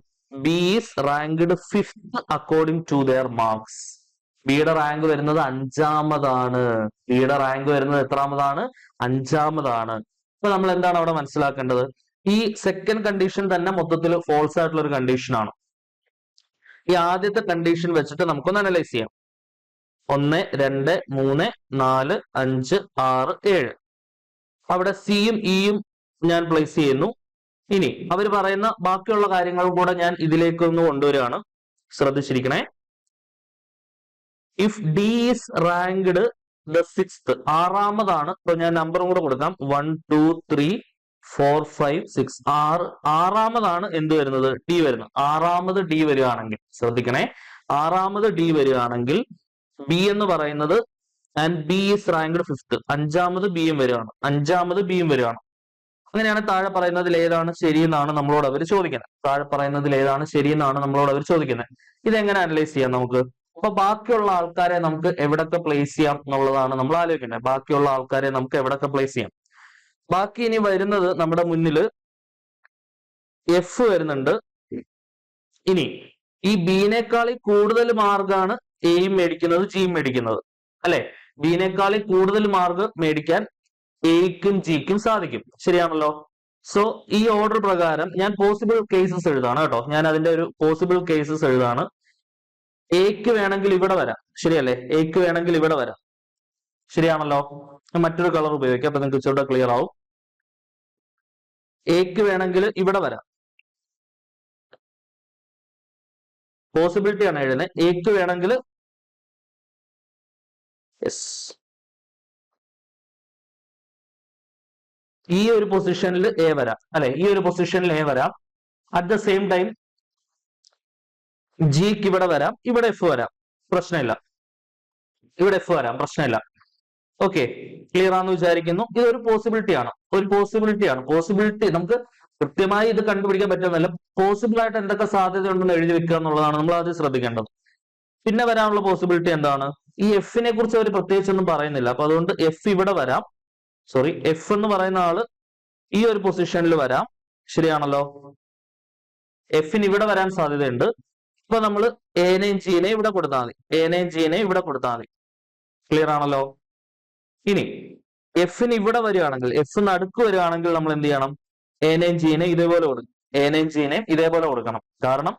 B is ranked 5th according to their marks. ബിയുടെ റാങ്ക് വരുന്നത് 5ാമതാണ്. ബിയുടെ റാങ്ക് വരുന്നത് എത്രാമതാണ്? 5ാമതാണ്. അപ്പൊ നമ്മൾ എന്താണ് അവിടെ മനസ്സിലാക്കേണ്ടത്? ഈ സെക്കൻഡ് കണ്ടീഷൻ തന്നെ മൊത്തത്തിൽ ഫോൾസ് ആയിട്ടുള്ള ഒരു കണ്ടീഷൻ ആണ്. ഈ ആദ്യത്തെ കണ്ടീഷൻ വെച്ചിട്ട് നമുക്കൊന്ന് അനലൈസ് ചെയ്യാം. 1 2 3 4 5 6 7. അവിടെ സിയും ഇയും ഞാൻ പ്ലേസ് ചെയ്യുന്നു. ഇനി അവർ പറയുന്ന ബാക്കിയുള്ള കാര്യങ്ങളും കൂടെ ഞാൻ ഇതിലേക്കൊന്ന് കൊണ്ടുവരികയാണ്. ശ്രദ്ധിച്ചിരിക്കണേ. If D is ranked the 6th, 6ാമതാണ്. ഇപ്പൊ ഞാൻ നമ്പറും കൂടെ കൊടുക്കാം. 1 2 3 4 5 6 6ാമതാണ് എന്ത് വരുന്നത്? ഡി വരുന്നത്. 6ാമത് ഡി വരികയാണെങ്കിൽ ശ്രദ്ധിക്കണേ, 6ാമത് ഡി വരികയാണെങ്കിൽ ബി എന്ന് പറയുന്നത് and B is ranked 5th, 5ാമത് ബിയും വരികയാണ്. അങ്ങനെയാണ് താഴെ പറയുന്നതിൽ ഏതാണ് ശരിയെന്നാണ് നമ്മളോട് അവർ ചോദിക്കുന്നത്. ഇതെങ്ങനെ അനലൈസ് ചെയ്യാം നമുക്ക്? അപ്പൊ ബാക്കിയുള്ള ആൾക്കാരെ നമുക്ക് എവിടൊക്കെ പ്ലേസ് ചെയ്യാം എന്നുള്ളതാണ് നമ്മൾ ആലോചിക്കേണ്ടത്. ബാക്കി ഇനി വരുന്നത് നമ്മുടെ മുന്നിൽ എഫ് വരുന്നുണ്ട്. ഇനി ഈ ബിനേക്കാളി കൂടുതൽ മാർക്കാണ് എയും മേടിക്കുന്നത് ജിയും മേടിക്കുന്നത്, അല്ലെ? ബിനേക്കാളി കൂടുതൽ മാർക്ക് മേടിക്കാൻ എക്കും ജിക്കും സാധിക്കും. ശരിയാണല്ലോ? സോ ഈ ഓർഡർ പ്രകാരം ഞാൻ പോസിബിൾ കേസസ് എഴുതാണ് കേട്ടോ. ഞാൻ അതിന്റെ ഒരു പോസിബിൾ കേസസ് എഴുതാണ്. എക്ക് വേണമെങ്കിൽ ഇവിടെ വരാം, ശരിയല്ലേ? എക്ക് വേണമെങ്കിൽ ഇവിടെ വരാം, ശരിയാണല്ലോ? മറ്റൊരു കളർ ഉപയോഗിക്കാം, അപ്പൊ നിങ്ങൾക്ക് ഇച്ചിരി ക്ലിയർ ആവും. എക്ക് വേണമെങ്കിൽ ഇവിടെ വരാം, പോസിബിലിറ്റി ആണ് എഴുതുന്നത്. എക്ക് വേണമെങ്കിൽ ഈ ഒരു പൊസിഷനിൽ എ വരാം, അല്ലെ? ഈ ഒരു പൊസിഷനിൽ എ വരാം. അറ്റ് ദ സെയിം ടൈം ജിക്ക് ഇവിടെ വരാം, ഇവിടെ എഫ് വരാം, പ്രശ്നമില്ല. ഓക്കെ, ക്ലിയർ ആണെന്ന് വിചാരിക്കുന്നു. ഇതൊരു പോസിബിലിറ്റി ആണ്. പോസിബിലിറ്റി നമുക്ക് കൃത്യമായി ഇത് കണ്ടുപിടിക്കാൻ പറ്റുന്നതല്ല. പോസിബിൾ ആയിട്ട് എന്തൊക്കെ സാധ്യത ഉണ്ടെന്ന് എഴുതി വെക്കുക എന്നുള്ളതാണ് നമ്മൾ ആദ്യം ശ്രദ്ധിക്കേണ്ടത്. പിന്നെ വരാനുള്ള പോസിബിലിറ്റി എന്താണ്? ഈ എഫിനെ കുറിച്ച് അവർ പ്രത്യേകിച്ചൊന്നും പറയുന്നില്ല. അപ്പൊ അതുകൊണ്ട് എഫ് ഇവിടെ വരാം. എഫ് എന്ന് പറയുന്ന ആള് ഈ ഒരു പൊസിഷനിൽ വരാം, ശരിയാണല്ലോ? എഫിന് ഇവിടെ വരാൻ സാധ്യതയുണ്ട്. ഇപ്പൊ നമ്മൾ എനെയും ജിനെയും ഇവിടെ കൊടുത്താൽ മതി. ക്ലിയർ ആണല്ലോ? ഇനി എഫിന് ഇവിടെ വരികയാണെങ്കിൽ, എഫ് നടുക്ക് വരികയാണെങ്കിൽ നമ്മൾ എന്ത് ചെയ്യണം? എനെയും ജീനെ ഇതേപോലെ കൊടുക്കും. എനെയും ജീനെയും ഇതേപോലെ കൊടുക്കണം. കാരണം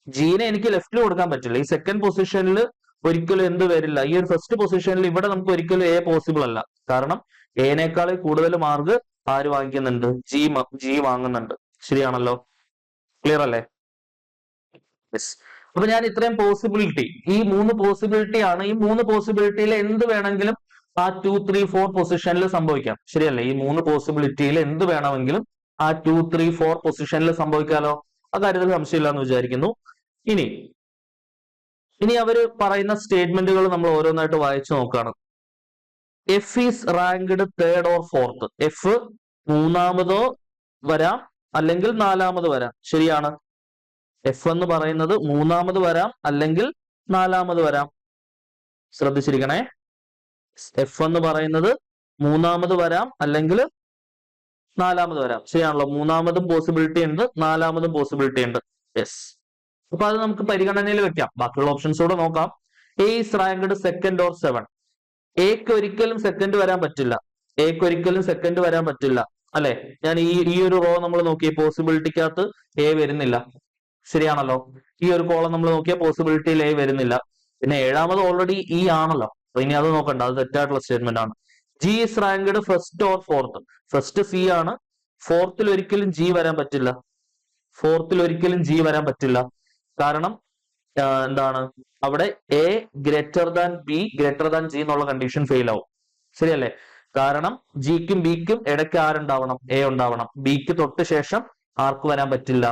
ജീനെ എനിക്ക് ലെഫ്റ്റിൽ കൊടുക്കാൻ പറ്റില്ല. ഈ സെക്കൻഡ് പൊസിഷനിൽ ഒരിക്കലും എന്ത് വരില്ല. ഈ ഒരു ഫസ്റ്റ് പൊസിഷനിൽ ഇവിടെ നമുക്ക് ഒരിക്കലും എ പോസിബിൾ അല്ല. കാരണം എനേക്കാൾ കൂടുതൽ മാർക്ക് ആര് വാങ്ങിക്കുന്നുണ്ട്? ജി വാങ്ങുന്നുണ്ട്. ശരിയാണല്ലോ? ക്ലിയർ അല്ലേ? യെസ്. അപ്പൊ ഞാൻ ഇത്രയും പോസിബിലിറ്റി, ഈ 3 പോസിബിലിറ്റി ആണ്. ഈ 3 പോസിബിലിറ്റിയിൽ എന്ത് വേണമെങ്കിലും ആ 2, 3, 4 പൊസിഷനിൽ സംഭവിക്കാം. ശരിയല്ലേ? ഈ 3 പോസിബിലിറ്റിയിൽ എന്ത് വേണമെങ്കിലും ആ 2, 3, 4 പൊസിഷനിൽ സംഭവിക്കാലോ. അക്കാര്യത്തിൽ സംശയമില്ല എന്ന് വിചാരിക്കുന്നു. ഇനി അവര് പറയുന്ന സ്റ്റേറ്റ്മെന്റുകൾ നമ്മൾ ഓരോന്നായിട്ട് വായിച്ചു നോക്കുകയാണ്. F is ranked third or fourth. F 3-മതോ വരാം, അല്ലെങ്കിൽ 4-മത് വരാം. ശരിയാണ്. എഫ് എന്ന് പറയുന്നത് 3-മത് വരാം, അല്ലെങ്കിൽ 4-മത് വരാം. ശ്രദ്ധിച്ചിരിക്കണേ. എഫ് എന്ന് പറയുന്നത് 3-മത് വരാം, അല്ലെങ്കിൽ 4-മത് വരാം. ശരിയാണല്ലോ? 3-മതും പോസിബിലിറ്റി ഉണ്ട്, 4-മതും പോസിബിലിറ്റി ഉണ്ട്. യെസ്. അപ്പൊ അത് നമുക്ക് പരിഗണനയിൽ വെക്കാം. ബാക്കിയുള്ള ഓപ്ഷൻസ് കൂടെ നോക്കാം. A is ranked second or 7. എക്ക് ഒരിക്കലും സെക്കൻഡ് വരാൻ പറ്റില്ല. എക്ക് ഒരിക്കലും സെക്കൻഡ് വരാൻ പറ്റില്ല, അല്ലെ? ഞാൻ ഈ ഒരു റോ നമ്മൾ നോക്കിയ പോസിബിലിറ്റിക്കകത്ത് എ വരുന്നില്ല. ശരിയാണല്ലോ? ഈ ഒരു കോളം നമ്മൾ നോക്കിയ പോസിബിലിറ്റിയിൽ എ വരുന്നില്ല. പിന്നെ 7-മത് ഓൾറെഡി ഇ ആണല്ലോ. അപ്പൊ ഇനി അത് നോക്കണ്ട, അത് തെറ്റായിട്ടുള്ള സ്റ്റേറ്റ്മെന്റ് ആണ്. G is ranked first or fourth. First C ആണ്. ഫോർത്തിൽ ഒരിക്കലും ജി വരാൻ പറ്റില്ല. ഫോർത്തിൽ ഒരിക്കലും ജി വരാൻ പറ്റില്ല. കാരണം എന്താണ്? അവിടെ A greater than be greater than G എന്നുള്ള കണ്ടീഷൻ ഫെയിൽ ആവും. ശരിയല്ലേ? കാരണം ജിക്കും ബിക്കും ഇടയ്ക്ക് ആരുണ്ടാവണം? എ ഉണ്ടാവണം. ബിക്ക് തൊട്ട് ശേഷം ആർക്ക് വരാൻ പറ്റില്ല?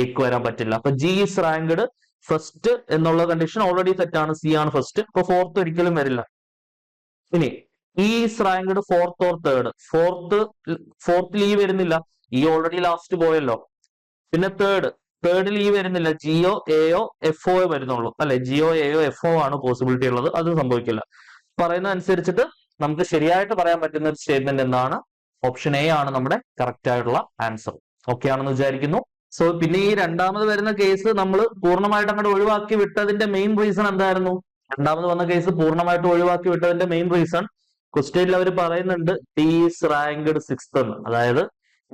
എക്ക് വരാൻ പറ്റില്ല. അപ്പൊ ജി ഇസ് റാങ്ക്ഡ് ഫസ്റ്റ് എന്നുള്ള കണ്ടീഷൻ ഓൾറെഡി തെറ്റാണ്. സി ആണ് ഫസ്റ്റ്. അപ്പൊ ഫോർത്ത് ഒരിക്കലും വരില്ല. ഇനി E is ranked fourth or third. ഫോർത്തിൽ ഇ വരുന്നില്ല. ഇ ഓൾറെഡി ലാസ്റ്റ് പോയല്ലോ. പിന്നെ തേർഡിൽ ഇ വരുന്നില്ല. ജിയോ എയോ എഫ് ഒ വരുന്നുള്ളൂ, അല്ലെ? ജിയോ എയോ എഫ് ഒ ആണ് പോസിബിലിറ്റി ഉള്ളത്. അത് സംഭവിക്കില്ല. പറയുന്ന അനുസരിച്ചിട്ട് നമുക്ക് ശരിയായിട്ട് പറയാൻ പറ്റുന്ന ഒരു സ്റ്റേറ്റ്മെന്റ് എന്താണ്? ഓപ്ഷൻ എ ആണ് നമ്മുടെ കറക്റ്റ് ആയിട്ടുള്ള ആൻസർ. ഓക്കെ ആണെന്ന് വിചാരിക്കുന്നു. സോ പിന്നെ ഈ 2-മത് വരുന്ന കേസ് നമ്മൾ പൂർണ്ണമായിട്ട് അങ്ങോട്ട് ഒഴിവാക്കി വിട്ടതിന്റെ മെയിൻ റീസൺ എന്തായിരുന്നു? 2-മത് വന്ന കേസ് പൂർണ്ണമായിട്ട് ഒഴിവാക്കി വിട്ടതിന്റെ മെയിൻ റീസൺ, ക്വസ്റ്റ്യനിൽ അവർ പറയുന്നുണ്ട് ഡി ഈസ് റാങ്ക്ഡ് 6th എന്ന്. അതായത്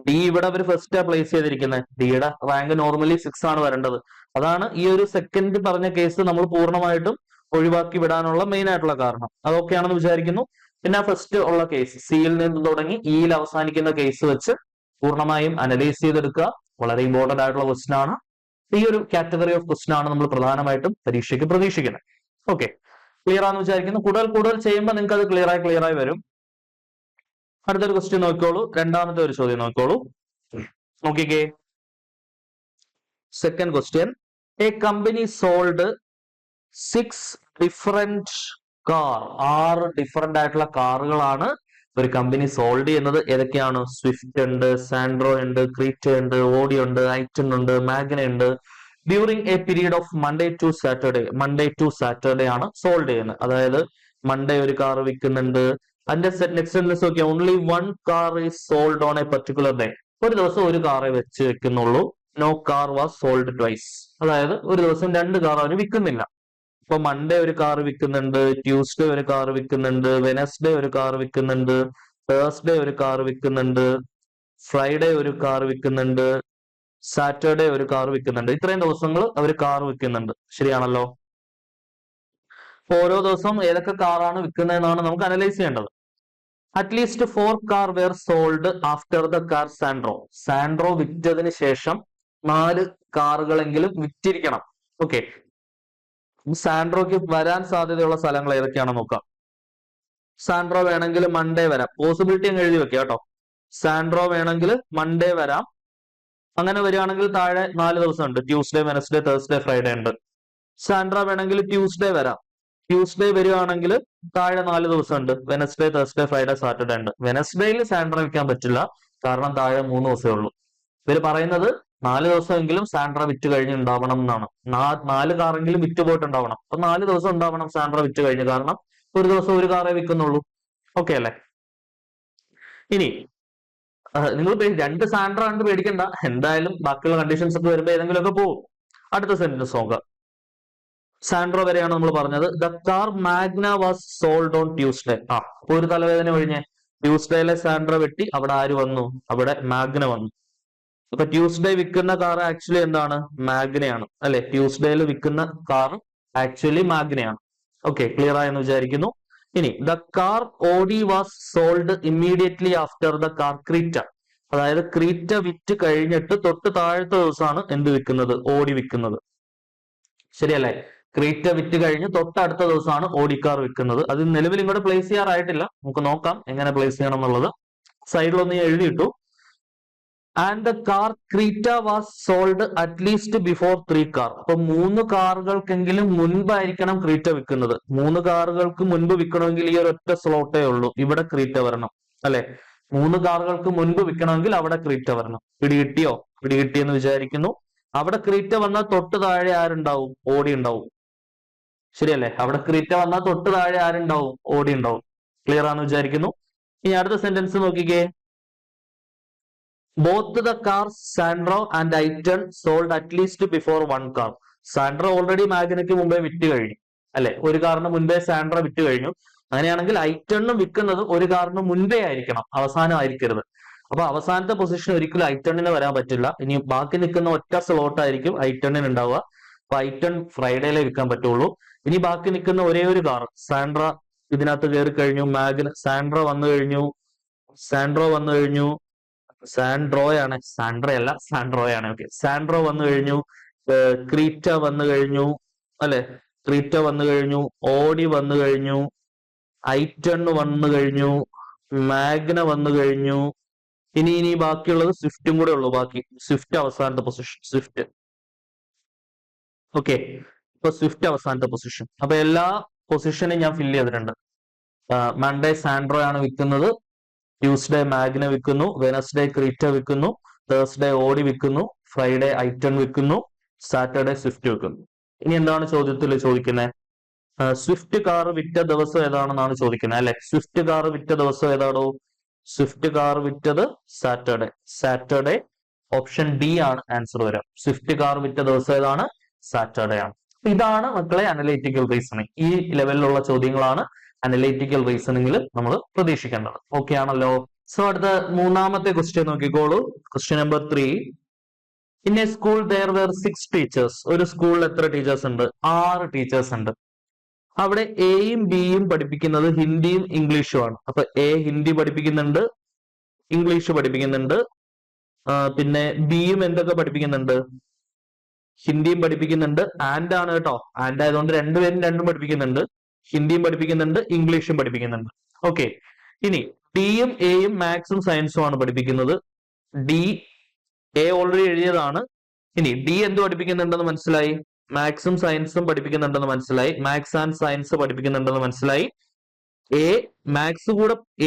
ഡി ഇവിടെ അവർ ഫസ്റ്റ് പ്ലേസ് ചെയ്തിരിക്കുന്നത്. ഡിയുടെ റാങ്ക് നോർമലി 6 ആണ് വരേണ്ടത്. അതാണ് ഈ ഒരു സെക്കൻഡ് പറഞ്ഞ കേസ് നമ്മൾ പൂർണ്ണമായിട്ടും ഒഴിവാക്കി വിടാനുള്ള മെയിൻ ആയിട്ടുള്ള കാരണം. അതൊക്കെയാണെന്ന് വിചാരിക്കുന്നു. പിന്നെ ഫസ്റ്റ് ഉള്ള കേസ്, സിയിൽ നിന്ന് തുടങ്ങി ഇയിൽ അവസാനിക്കുന്ന കേസ് വെച്ച് പൂർണ്ണമായും അനലൈസ് ചെയ്തെടുക്കുക. വളരെ ഇമ്പോർട്ടന്റ് ആയിട്ടുള്ള ക്വസ്റ്റ്യൻ ആണ്. ഈ ഒരു കാറ്റഗറി ഓഫ് ക്വസ്റ്റ്യൻ ആണ് നമ്മൾ പ്രധാനമായിട്ടും പരീക്ഷയ്ക്ക് പ്രതീക്ഷിക്കുന്നത്. ഓക്കെ, ക്ലിയർ ആണെന്ന് വിചാരിക്കുന്നു. കൂടുതൽ ചെയ്യുമ്പോൾ നിങ്ങൾക്ക് അത് ക്ലിയർ ആയി വരും. അടുത്തൊരു ക്വസ്റ്റ്യൻ നോക്കിക്കോളൂ. 2-മത്തെ ഒരു ചോദ്യം നോക്കിക്കോളൂ. നോക്കിക്കേ. Second question. A company sold 6 different car. 6 different ആയിട്ടുള്ള കാറുകളാണ് ഒരു കമ്പനി സോൾഡ് ചെയ്യുന്നത്. ഏതൊക്കെയാണ്? സ്വിഫ്റ്റ് ഉണ്ട്, സാൻഡ്രോ ഉണ്ട്, ക്രീറ്റ ഉണ്ട്, ഓഡി ഉണ്ട്, ഐറ്റൺ ഉണ്ട്, മാഗ്ന ഉണ്ട്. During a period of Monday to Saturday ആണ് സോൾഡ് ചെയ്യുന്നത്. അതായത് മൺഡേ ഒരു കാർ വിൽക്കുന്നുണ്ട്. അതിന്റെ നെക്സ്റ്റ് സെന്റൻസ് നോക്കിയാൽ only 1 car is sold on a particular day. ഒരു ദിവസം ഒരു കാറേ വെച്ച് വെക്കുന്നുള്ളൂ. No car was sold twice. അതായത് ഒരു ദിവസം 2 കാർ അവന് വിൽക്കുന്നില്ല. ഇപ്പൊ മൺഡേ ഒരു കാർ വിൽക്കുന്നുണ്ട്, ട്യൂസ്ഡേ ഒരു കാർ വിൽക്കുന്നുണ്ട്, വെനസ്ഡേ ഒരു കാർ വിൽക്കുന്നുണ്ട്, തേഴ്സ്ഡേ ഒരു കാർ വിൽക്കുന്നുണ്ട്, ഫ്രൈഡേ ഒരു കാർ വിൽക്കുന്നുണ്ട്, സാറ്റർഡേ ഒരു കാർ വിൽക്കുന്നുണ്ട്. ഇത്രയും ദിവസങ്ങൾ അവർ കാർ വിൽക്കുന്നുണ്ട്. ശരിയാണല്ലോ? ഓരോ ദിവസം ഏതൊക്കെ കാറാണ് വിൽക്കുന്നതെന്നാണ് നമുക്ക് അനലൈസ് ചെയ്യേണ്ടത്. At least 4 car were sold after the car Santro. Santro വിറ്റതിന് ശേഷം 4 കാറുകളെങ്കിലും വിറ്റിരിക്കണം. ഓക്കെ, സാൻഡ്രോക്ക് വരാൻ സാധ്യതയുള്ള സ്ഥലങ്ങൾ ഏതൊക്കെയാണെന്ന് നോക്കാം. സാൻഡ്രോ വേണമെങ്കിൽ മൺഡേ വരാം. പോസിബിലിറ്റി അങ്ങ് എഴുതി വെക്കുക കേട്ടോ. സാൻഡ്രോ വേണമെങ്കിൽ മൺഡേ വരാം. അങ്ങനെ വരികയാണെങ്കിൽ താഴെ 4 ദിവസം ഉണ്ട്. ട്യൂസ്ഡേ, വെനസ്ഡേ, തേഴ്സ്ഡേ, ഫ്രൈഡേ ഉണ്ട്. സാൻഡ്രോ വേണമെങ്കിൽ ട്യൂസ്ഡേ വരാം. ട്യൂസ്ഡേ വരികയാണെങ്കിൽ താഴെ 4 ദിവസം ഉണ്ട്. വെനസ്ഡേ, തേഴ്സ്ഡേ, ഫ്രൈഡേ, സാറ്റർഡേ ഉണ്ട്. വെനസ്ഡേയിൽ സാൻഡ്രോ വിൽക്കാൻ പറ്റില്ല. കാരണം താഴെ 3 ദിവസമേ ഉള്ളൂ. ഇവര് പറയുന്നത് 4 ദിവസമെങ്കിലും സാൻഡ്ര വിറ്റ് കഴിഞ്ഞുണ്ടാവണം എന്നാണ്. 4 കാറെങ്കിലും വിറ്റ് പോയിട്ടുണ്ടാവണം. അപ്പൊ 4 ദിവസം ഉണ്ടാവണം സാൻഡ്ര വിറ്റ് കഴിഞ്ഞ്. കാരണം ഒരു ദിവസം ഒരു കാറേ വിൽക്കുന്നുള്ളൂ. ഓക്കെ അല്ലേ? ഇനി നിങ്ങൾ 2 സാൻഡ്ര കണ്ട് പേടിക്കണ്ട. എന്തായാലും ബാക്കിയുള്ള കണ്ടീഷൻസ് ഒക്കെ വരുമ്പോൾ ഏതെങ്കിലും ഒക്കെ പോകും. അടുത്ത സെന്റൻസ് നോക്കുക. സാൻഡ്രോ വരെയാണ് നമ്മൾ പറഞ്ഞത്. The car Magna was sold on Tuesday. ഒരു തലവേദന ഒഴിഞ്ഞ് ട്യൂസ്ഡേയിലെ സാൻഡ്രോ വെട്ടി, അവിടെ ആര് വന്നു? അവിടെ മാഗ്ന വന്നു. അപ്പൊ ട്യൂസ്ഡേ വിൽക്കുന്ന കാർ ആക്ച്വലി എന്താണ്? മാഗ്നയാണ് അല്ലെ? ട്യൂസ്ഡേയിൽ വിൽക്കുന്ന കാർ ആക്ച്വലി മാഗ്നയാണ്. ഓക്കെ, ക്ലിയർ ആയെന്ന് വിചാരിക്കുന്നു. ഇനി the car Audi was sold immediately after the car Creta. അതായത് ക്രീറ്റ വിറ്റ് കഴിഞ്ഞിട്ട് തൊട്ട് താഴത്തെ ദിവസമാണ് എന്ത് വിൽക്കുന്നത്? ഓടി വിൽക്കുന്നത്. ശരിയല്ലേ? ക്രീറ്റ വിറ്റ് കഴിഞ്ഞ് തൊട്ടടുത്ത ദിവസമാണ് ഓഡിക്കാർ വിൽക്കുന്നത്. അത് നിലവിൽ ഇങ്ങോട്ട് പ്ലേസ് ചെയ്യാറായിട്ടില്ല. നമുക്ക് നോക്കാം എങ്ങനെ പ്ലേസ് ചെയ്യണം എന്നുള്ളത്. സൈഡിലൊന്ന് എഴുതിയിട്ടു. And the car Creta was sold at least before 3 car. അപ്പൊ 3 കാറുകൾക്കെങ്കിലും മുൻപായിരിക്കണം ക്രീറ്റ വിൽക്കുന്നത്. 3 കാറുകൾക്ക് മുൻപ് വിൽക്കണമെങ്കിൽ ഈ ഒരു ഒറ്റ സ്ലോട്ടേ ഉള്ളൂ, ഇവിടെ ക്രീറ്റ വരണം അല്ലെ? 3 കാറുകൾക്ക് മുൻപ് വിൽക്കണമെങ്കിൽ അവിടെ ക്രീറ്റ വരണം. പിടികിട്ടിയോ? പിടികിട്ടിയെന്ന് വിചാരിക്കുന്നു. അവിടെ ക്രീറ്റ വന്നാൽ തൊട്ട് താഴെ ആരുണ്ടാവും? ഓടി ഉണ്ടാവും. ശരിയല്ലേ? അവിടെ ക്രീറ്റ വന്നാൽ തൊട്ട് താഴെ ആരുണ്ടാവും? ഓടി ഉണ്ടാവും. ക്ലിയർ ആണെന്ന് വിചാരിക്കുന്നു. ഇനി അടുത്ത സെന്റൻസ് നോക്കിക്കേ. Both the car Santro and ഐറ്റൺ sold at least before 1 car. Santro already മാഗ്നയ്ക്ക് മുമ്പേ വിറ്റ് കഴിഞ്ഞു അല്ലെ? ഒരു കാറിന് മുൻപേ സാൻഡ്രോ വിറ്റ് കഴിഞ്ഞു. അങ്ങനെയാണെങ്കിൽ ഐറ്റണ്ണും വിൽക്കുന്നത് ഒരു കാറിന് മുൻപേ ആയിരിക്കണം, അവസാനം ആയിരിക്കരുത്. അപ്പൊ അവസാനത്തെ പൊസിഷൻ ഒരിക്കലും ഐറ്റണ്ണിന് വരാൻ പറ്റില്ല. ഇനി ബാക്കി നിൽക്കുന്ന ഒറ്റ സ്ലോട്ട് ആയിരിക്കും ഐറ്റണ്ണിന് ഉണ്ടാവുക. അപ്പൊ ഐറ്റൺ ഫ്രൈഡേയിലേ വിൽക്കാൻ പറ്റുള്ളൂ. ഇനി ബാക്കി നിൽക്കുന്ന ഒരേ ഒരു കാർ സാൻഡ്ര ഇതിനകത്ത് കയറി കഴിഞ്ഞു. സാൻഡ്രോ വന്നു കഴിഞ്ഞു. സാൻഡ്രോയാണ്, സാൻഡ്രയല്ല, സാൻഡ്രോയാണ്. ഓക്കെ, സാൻഡ്രോ വന്നു കഴിഞ്ഞു. ക്രീറ്റ വന്നു കഴിഞ്ഞു അല്ലെ? ക്രീറ്റ വന്നു കഴിഞ്ഞു. ഓഡി വന്നു കഴിഞ്ഞു. ഐറ്റൺ വന്നു കഴിഞ്ഞു. മാഗ്ന വന്നു കഴിഞ്ഞു. ഇനി ബാക്കിയുള്ളത് സ്വിഫ്റ്റും കൂടെ ഉള്ളൂ. ബാക്കി സ്വിഫ്റ്റ് അവസാനത്തെ പൊസിഷൻ. സ്വിഫ്റ്റ്. ഓക്കെ, ഇപ്പൊ സ്വിഫ്റ്റ് അവസാനത്തെ പൊസിഷൻ. അപ്പൊ എല്ലാ പൊസിഷനും ഞാൻ ഫില്ല് ചെയ്തിട്ടുണ്ട്. മൺഡേ സാൻഡ്രോ ആണ് വിൽക്കുന്നത്. ട്യൂസ്ഡേ മാഗ്ന വിൽക്കുന്നു. വെനസ്ഡേ ക്രീറ്റ വിൽക്കുന്നു. തേഴ്സ്ഡേ ഓഡി വിൽക്കുന്നു. ഫ്രൈഡേ ഐറ്റൺ വിൽക്കുന്നു. സാറ്റർഡേ സ്വിഫ്റ്റ് വിൽക്കുന്നു. ഇനി എന്താണ് ചോദ്യത്തിൽ ചോദിക്കുന്നത്? സ്വിഫ്റ്റ് കാർ വിറ്റ ദിവസം ഏതാണെന്നാണ് ചോദിക്കുന്നത് അല്ലെ? സ്വിഫ്റ്റ് കാർ വിറ്റ ദിവസം ഏതാണോ? സ്വിഫ്റ്റ് കാർ വിറ്റത് സാറ്റർഡേ. ഓപ്ഷൻ ഡി ആണ് ആൻസർ വരാം. സ്വിഫ്റ്റ് കാർ വിറ്റ ദിവസം ഏതാണ്? സാറ്റർഡേ ആണ്. ഇതാണ് മക്കളെ അനലൈറ്റിക്കൽ റീസണിങ്. ഈ ലെവലിലുള്ള ചോദ്യങ്ങളാണ് അനലൈറ്റിക്കൽ റീസണിങ്ങിൽ നമ്മൾ പ്രതീക്ഷിക്കേണ്ടത്. ഓക്കെ ആണല്ലോ? സോ അടുത്ത മൂന്നാമത്തെ ക്വസ്റ്റ്യൻ നോക്കിക്കോളൂ. Question number 3. In a school there were 6 teachers. ഒരു സ്കൂളിൽ എത്ര ടീച്ചേഴ്സ് ഉണ്ട്? 6 ടീച്ചേഴ്സ് ഉണ്ട്. അവിടെ എയും ബിയും പഠിപ്പിക്കുന്നത് ഹിന്ദിയും ഇംഗ്ലീഷും ആണ്. അപ്പൊ എ ഹിന്ദി പഠിപ്പിക്കുന്നുണ്ട്, ഇംഗ്ലീഷ് പഠിപ്പിക്കുന്നുണ്ട്. പിന്നെ ബിയും എന്തൊക്കെ പഠിപ്പിക്കുന്നുണ്ട്? ഹിന്ദിയും പഠിപ്പിക്കുന്നുണ്ട്. ആൻഡ് ആണ് കേട്ടോ. ആൻഡ് ആയതുകൊണ്ട് രണ്ടുപേരും രണ്ടും പഠിപ്പിക്കുന്നുണ്ട്. ഹിന്ദിയും പഠിപ്പിക്കുന്നുണ്ട്, ഇംഗ്ലീഷും പഠിപ്പിക്കുന്നുണ്ട്. ഓക്കെ, ഇനി ഡിയും എയും മാത്സും സയൻസും ആണ് പഠിപ്പിക്കുന്നത്. ഡി എ ഓൾറെഡി എഴുതിയതാണ്. ഇനി ഡി എന്ത് പഠിപ്പിക്കുന്നുണ്ടെന്ന് മനസ്സിലായി? മാത്സും സയൻസും പഠിപ്പിക്കുന്നുണ്ടെന്ന് മനസ്സിലായി. മാത്സ് ആൻഡ് സയൻസ് പഠിപ്പിക്കുന്നുണ്ടെന്ന് മനസ്സിലായി.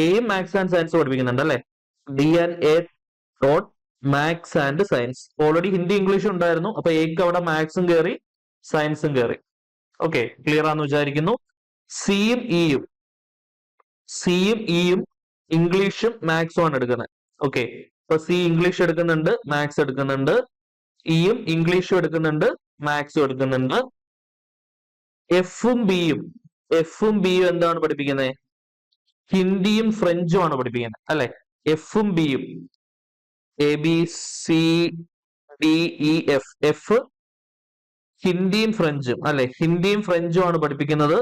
എയും മാത്സ് ആൻഡ് സയൻസ് പഠിപ്പിക്കുന്നുണ്ട് അല്ലെ? D and A dot maths and science. Already Hindi ഇംഗ്ലീഷും ഉണ്ടായിരുന്നു. അപ്പൊ എക്ക് അവിടെ മാത്സും കയറി, സയൻസും കയറി. ഓക്കെ, ക്ലിയർ ആണെന്ന് വിചാരിക്കുന്നു. സിയും ഇയും ഇംഗ്ലീഷും മാത്സും ആണ് എടുക്കുന്നത്. ഓക്കെ, അപ്പൊ സി ഇംഗ്ലീഷ് എടുക്കുന്നുണ്ട്, മാത്സ് എടുക്കുന്നുണ്ട്. ഇയും ഇംഗ്ലീഷും എടുക്കുന്നുണ്ട്, മാത്സും എടുക്കുന്നുണ്ട്. എഫും ബിയും എന്താണ് പഠിപ്പിക്കുന്നത്? ഹിന്ദിയും ഫ്രഞ്ചും ആണ് പഠിപ്പിക്കുന്നത് അല്ലെ? എഫും ബിയും A B C D E F ഹിന്ദിയും ഫ്രഞ്ചും അല്ലെ? ഹിന്ദിയും ഫ്രഞ്ചും ആണ് പഠിപ്പിക്കുന്നത്.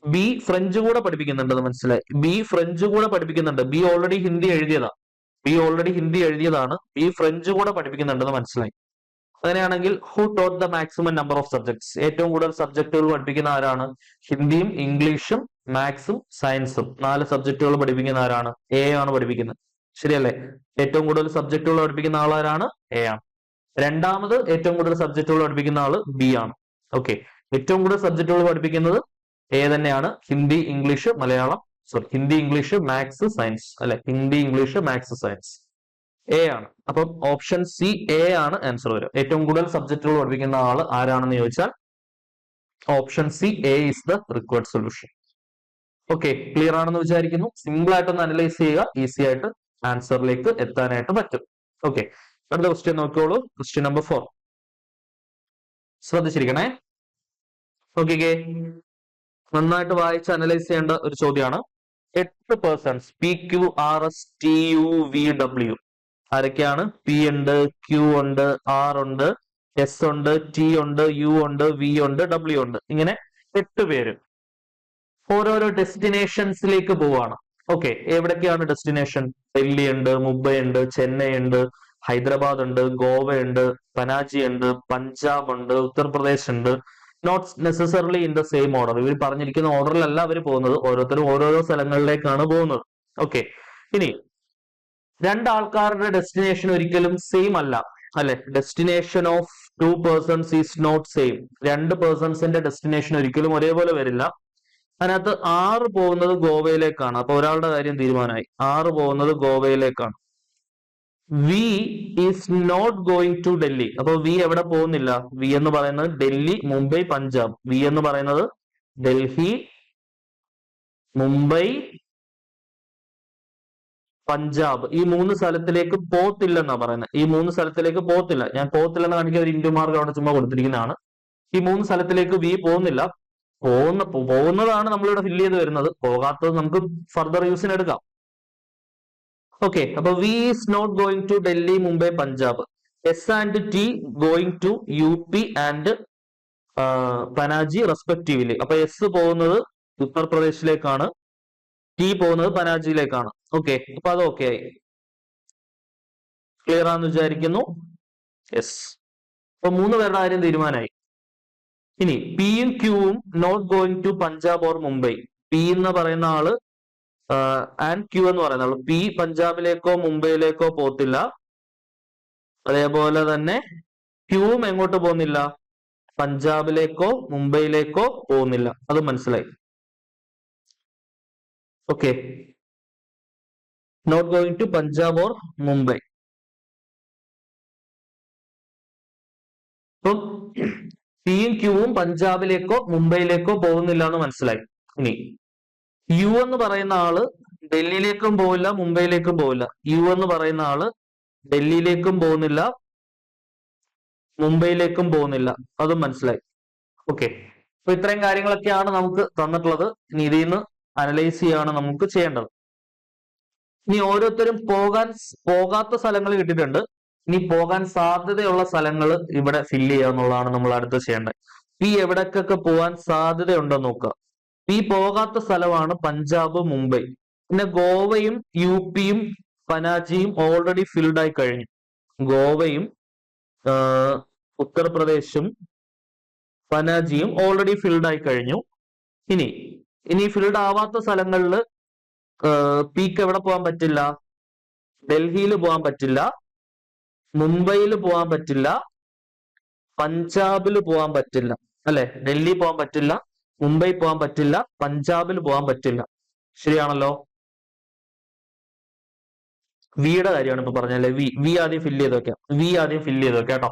ബി ഫ്രഞ്ച് കൂടെ പഠിപ്പിക്കുന്നുണ്ടെന്ന് മനസ്സിലായി. ബി ഫ്രഞ്ച് കൂടെ പഠിപ്പിക്കുന്നുണ്ട്. ബി ഓൾറെഡി ഹിന്ദി എഴുതിയതാണ്. ബി ഫ്രഞ്ച് കൂടെ പഠിപ്പിക്കുന്നുണ്ടെന്ന് മനസ്സിലായി. അങ്ങനെയാണെങ്കിൽ who taught the maximum number of subjects? ഏറ്റവും കൂടുതൽ സബ്ജക്റ്റുകൾ പഠിപ്പിക്കുന്ന ആരാണ്? ഹിന്ദിയും ഇംഗ്ലീഷും മാത്സും സയൻസും 4 സബ്ജക്റ്റുകൾ പഠിപ്പിക്കുന്ന ആരാണ്? എ ആണ് പഠിപ്പിക്കുന്നത്. ശരിയല്ലേ? ഏറ്റവും കൂടുതൽ സബ്ജക്റ്റുകൾ പഠിപ്പിക്കുന്ന ആളാരാണ്? എ ആണ്. രണ്ടാമത് ഏറ്റവും കൂടുതൽ സബ്ജക്റ്റുകൾ പഠിപ്പിക്കുന്ന ആള് ബി ആണ്. ഓക്കെ, ഏറ്റവും കൂടുതൽ സബ്ജക്റ്റുകൾ പഠിപ്പിക്കുന്നത് എ തന്നെയാണ്. ഹിന്ദി ഇംഗ്ലീഷ് മാത്സ് സയൻസ് അല്ലെ? Hindi English maths science A ആണ്. അപ്പം ഓപ്ഷൻ സി എ ആണ് ആൻസർ വരും. ഏറ്റവും കൂടുതൽ സബ്ജക്റ്റുകൾ പഠിപ്പിക്കുന്ന ആള് ആരാണെന്ന് ചോദിച്ചാൽ option C A is the required solution. Okay, clear ആണെന്ന് വിചാരിക്കുന്നു. സിമ്പിൾ ആയിട്ടൊന്ന് അനലൈസ് ചെയ്യുക, ഈസി ആയിട്ട് ആൻസറിലേക്ക് എത്താനായിട്ട് പറ്റും. ഓക്കെ, അടുത്ത ക്വസ്റ്റ്യൻ നോക്കിയോളൂ. ക്വസ്റ്റ്യൻ നമ്പർ 4 ശ്രദ്ധിച്ചിരിക്കണേ. നോക്കിക്കേ, നന്നായിട്ട് വായിച്ച് അനലൈസ് ചെയ്യേണ്ട ഒരു ചോദ്യമാണ്. 8 പേഴ്സൺസ് PQRSTUVW ആരൊക്കെയാണ്? പി ഉണ്ട്, ക്യൂ ഉണ്ട്, ആർ ഉണ്ട്, എസ് ഉണ്ട്, ടി ഉണ്ട്, യു ഉണ്ട്, വി ഉണ്ട്, ഡബ്ല്യു ഉണ്ട്. ഇങ്ങനെ 8 പേര് ഓരോരോ ഡെസ്റ്റിനേഷൻസിലേക്ക് പോവാണ്. Okay, എവിടൊക്കെയാണ് destination? ഡൽഹി ഉണ്ട്, മുംബൈ ഉണ്ട്, ചെന്നൈ ഉണ്ട്, ഹൈദരാബാദ് ഉണ്ട്, ഗോവ ഉണ്ട്, പനാജി ഉണ്ട്, പഞ്ചാബ് ഉണ്ട്, ഉത്തർപ്രദേശ് ഉണ്ട്. Not necessarily in the same order. ഇവർ പറഞ്ഞിരിക്കുന്ന ഓർഡറിലല്ല അവർ പോകുന്നത്, ഓരോരുത്തരും ഓരോരോ സ്ഥലങ്ങളിലേക്കാണ് പോകുന്നത്. ഓക്കെ, ഇനി രണ്ടാൾക്കാരുടെ ഡെസ്റ്റിനേഷൻ ഒരിക്കലും സെയിം അല്ല, അല്ലെ? Destination of 2 persons is not same. 2 പേഴ്സൺസിന്റെ ഡെസ്റ്റിനേഷൻ ഒരിക്കലും ഒരേപോലെ വരില്ല. അതിനകത്ത് 6 പോകുന്നത് ഗോവയിലേക്കാണ്. അപ്പൊ ഒരാളുടെ കാര്യം തീരുമാനമായി, 6 പോകുന്നത് ഗോവയിലേക്കാണ്. V is not going to Delhi. അപ്പൊ വി എവിടെ പോകുന്നില്ല? വി എന്ന് പറയുന്നത് ഡൽഹി, മുംബൈ, പഞ്ചാബ്. വി എന്ന് പറയുന്നത് ഡൽഹി, മുംബൈ, പഞ്ചാബ്, ഈ 3 സ്ഥലത്തിലേക്ക് പോത്തില്ലെന്നാ പറയുന്നത്. ഈ 3 സ്ഥലത്തിലേക്ക് പോത്തില്ല. ഞാൻ പോത്തില്ലെന്ന് കാണിക്കാൻ ഒരു ഇന്റു മാർക്ക് അവിടെ ചുമ്മാ കൊടുത്തിരിക്കുന്നതാണ്. ഈ 3 സ്ഥലത്തിലേക്ക് വി പോകുന്നില്ല. പോകുന്നതാണ് നമ്മളിവിടെ ഫില്ല് ചെയ്ത് വരുന്നത്. പോകാത്തത് നമുക്ക് ഫർദർ യൂസിന് എടുക്കാം. ഓക്കെ, അപ്പൊ V is not going to Delhi, Mumbai, Punjab. S and T going to U P and Panaji respectively. അപ്പൊ എസ് പോകുന്നത് ഉത്തർപ്രദേശിലേക്കാണ്, ടി പോകുന്നത് പനാജിയിലേക്കാണ്. ഓക്കെ, അപ്പൊ അത് ഓക്കെ ആയി. ക്ലിയർ ആണെന്ന് വിചാരിക്കുന്നു. യെസ്, അപ്പൊ 3 പേരുടെ കാര്യം തീരുമാനമായി. ഇനി പിയും ക്യൂവും not going to Punjab or Mumbai. P എന്ന് പറയുന്ന ആള് ആൻഡ് ക്യൂ എന്ന് പറയുന്ന ആള്, പി പഞ്ചാബിലേക്കോ മുംബൈയിലേക്കോ പോത്തില്ല. അതേപോലെ തന്നെ ക്യൂവും എങ്ങോട്ട് പോകുന്നില്ല? പഞ്ചാബിലേക്കോ മുംബൈയിലേക്കോ പോകുന്നില്ല. അത് മനസ്സിലായി. Okay, not going to Punjab or Mumbai. അപ്പം പിയും ക്യൂവും പഞ്ചാബിലേക്കോ മുംബൈയിലേക്കോ പോകുന്നില്ല എന്ന് മനസ്സിലായി. ഇനി യു എന്ന് പറയുന്ന ആള് ഡൽഹിയിലേക്കും പോവില്ല, മുംബൈയിലേക്കും പോവില്ല. യു എന്ന് പറയുന്ന ആള് ഡൽഹിയിലേക്കും പോകുന്നില്ല, മുംബൈയിലേക്കും പോകുന്നില്ല. അതും മനസ്സിലായി. ഓക്കെ, അപ്പൊ ഇത്രയും കാര്യങ്ങളൊക്കെയാണ് നമുക്ക് തന്നിട്ടുള്ളത്. ഇനി ഇതിൽ നിന്ന് അനലൈസ് ചെയ്യാണ് നമുക്ക് ചെയ്യേണ്ടത്. ഇനി ഓരോരുത്തരും പോകാത്ത സ്ഥലങ്ങൾ കിട്ടിയിട്ടുണ്ട്. ഇനി പോകാൻ സാധ്യതയുള്ള സ്ഥലങ്ങൾ ഇവിടെ ഫില്ല് ചെയ്യുക എന്നുള്ളതാണ് നമ്മൾ അടുത്ത് ചെയ്യേണ്ടത്. പി എവിടേക്കൊക്കെ പോകാൻ സാധ്യതയുണ്ടെന്ന് നോക്കുക. പി പോകാത്ത സ്ഥലമാണ് പഞ്ചാബ്, മുംബൈ. പിന്നെ ഗോവയും യു പിയും പനാജിയും ഓൾറെഡി ഫിൽഡ് ആയി കഴിഞ്ഞു. ഗോവയും ഉത്തർപ്രദേശും പനാജിയും ഓൾറെഡി ഫിൽഡ് ആയി കഴിഞ്ഞു. ഇനി ഫിൽഡ് ആവാത്ത സ്ഥലങ്ങളിൽ പിക്ക് എവിടെ പോകാൻ പറ്റില്ല? ഡൽഹിയിൽ പോകാൻ പറ്റില്ല, മുംബൈയിൽ പോകാൻ പറ്റില്ല, പഞ്ചാബിൽ പോകാൻ പറ്റില്ല. അല്ലെ, ഡൽഹി പോകാൻ പറ്റില്ല, മുംബൈ പോകാൻ പറ്റില്ല, പഞ്ചാബിൽ പോകാൻ പറ്റില്ല. ശരിയാണല്ലോ? വിയുടെ കാര്യമാണ് ഇപ്പൊ പറഞ്ഞല്ലേ. വി ആദ്യം ഫില്ല് ചെയ്ത് വെക്കാം. കേട്ടോ,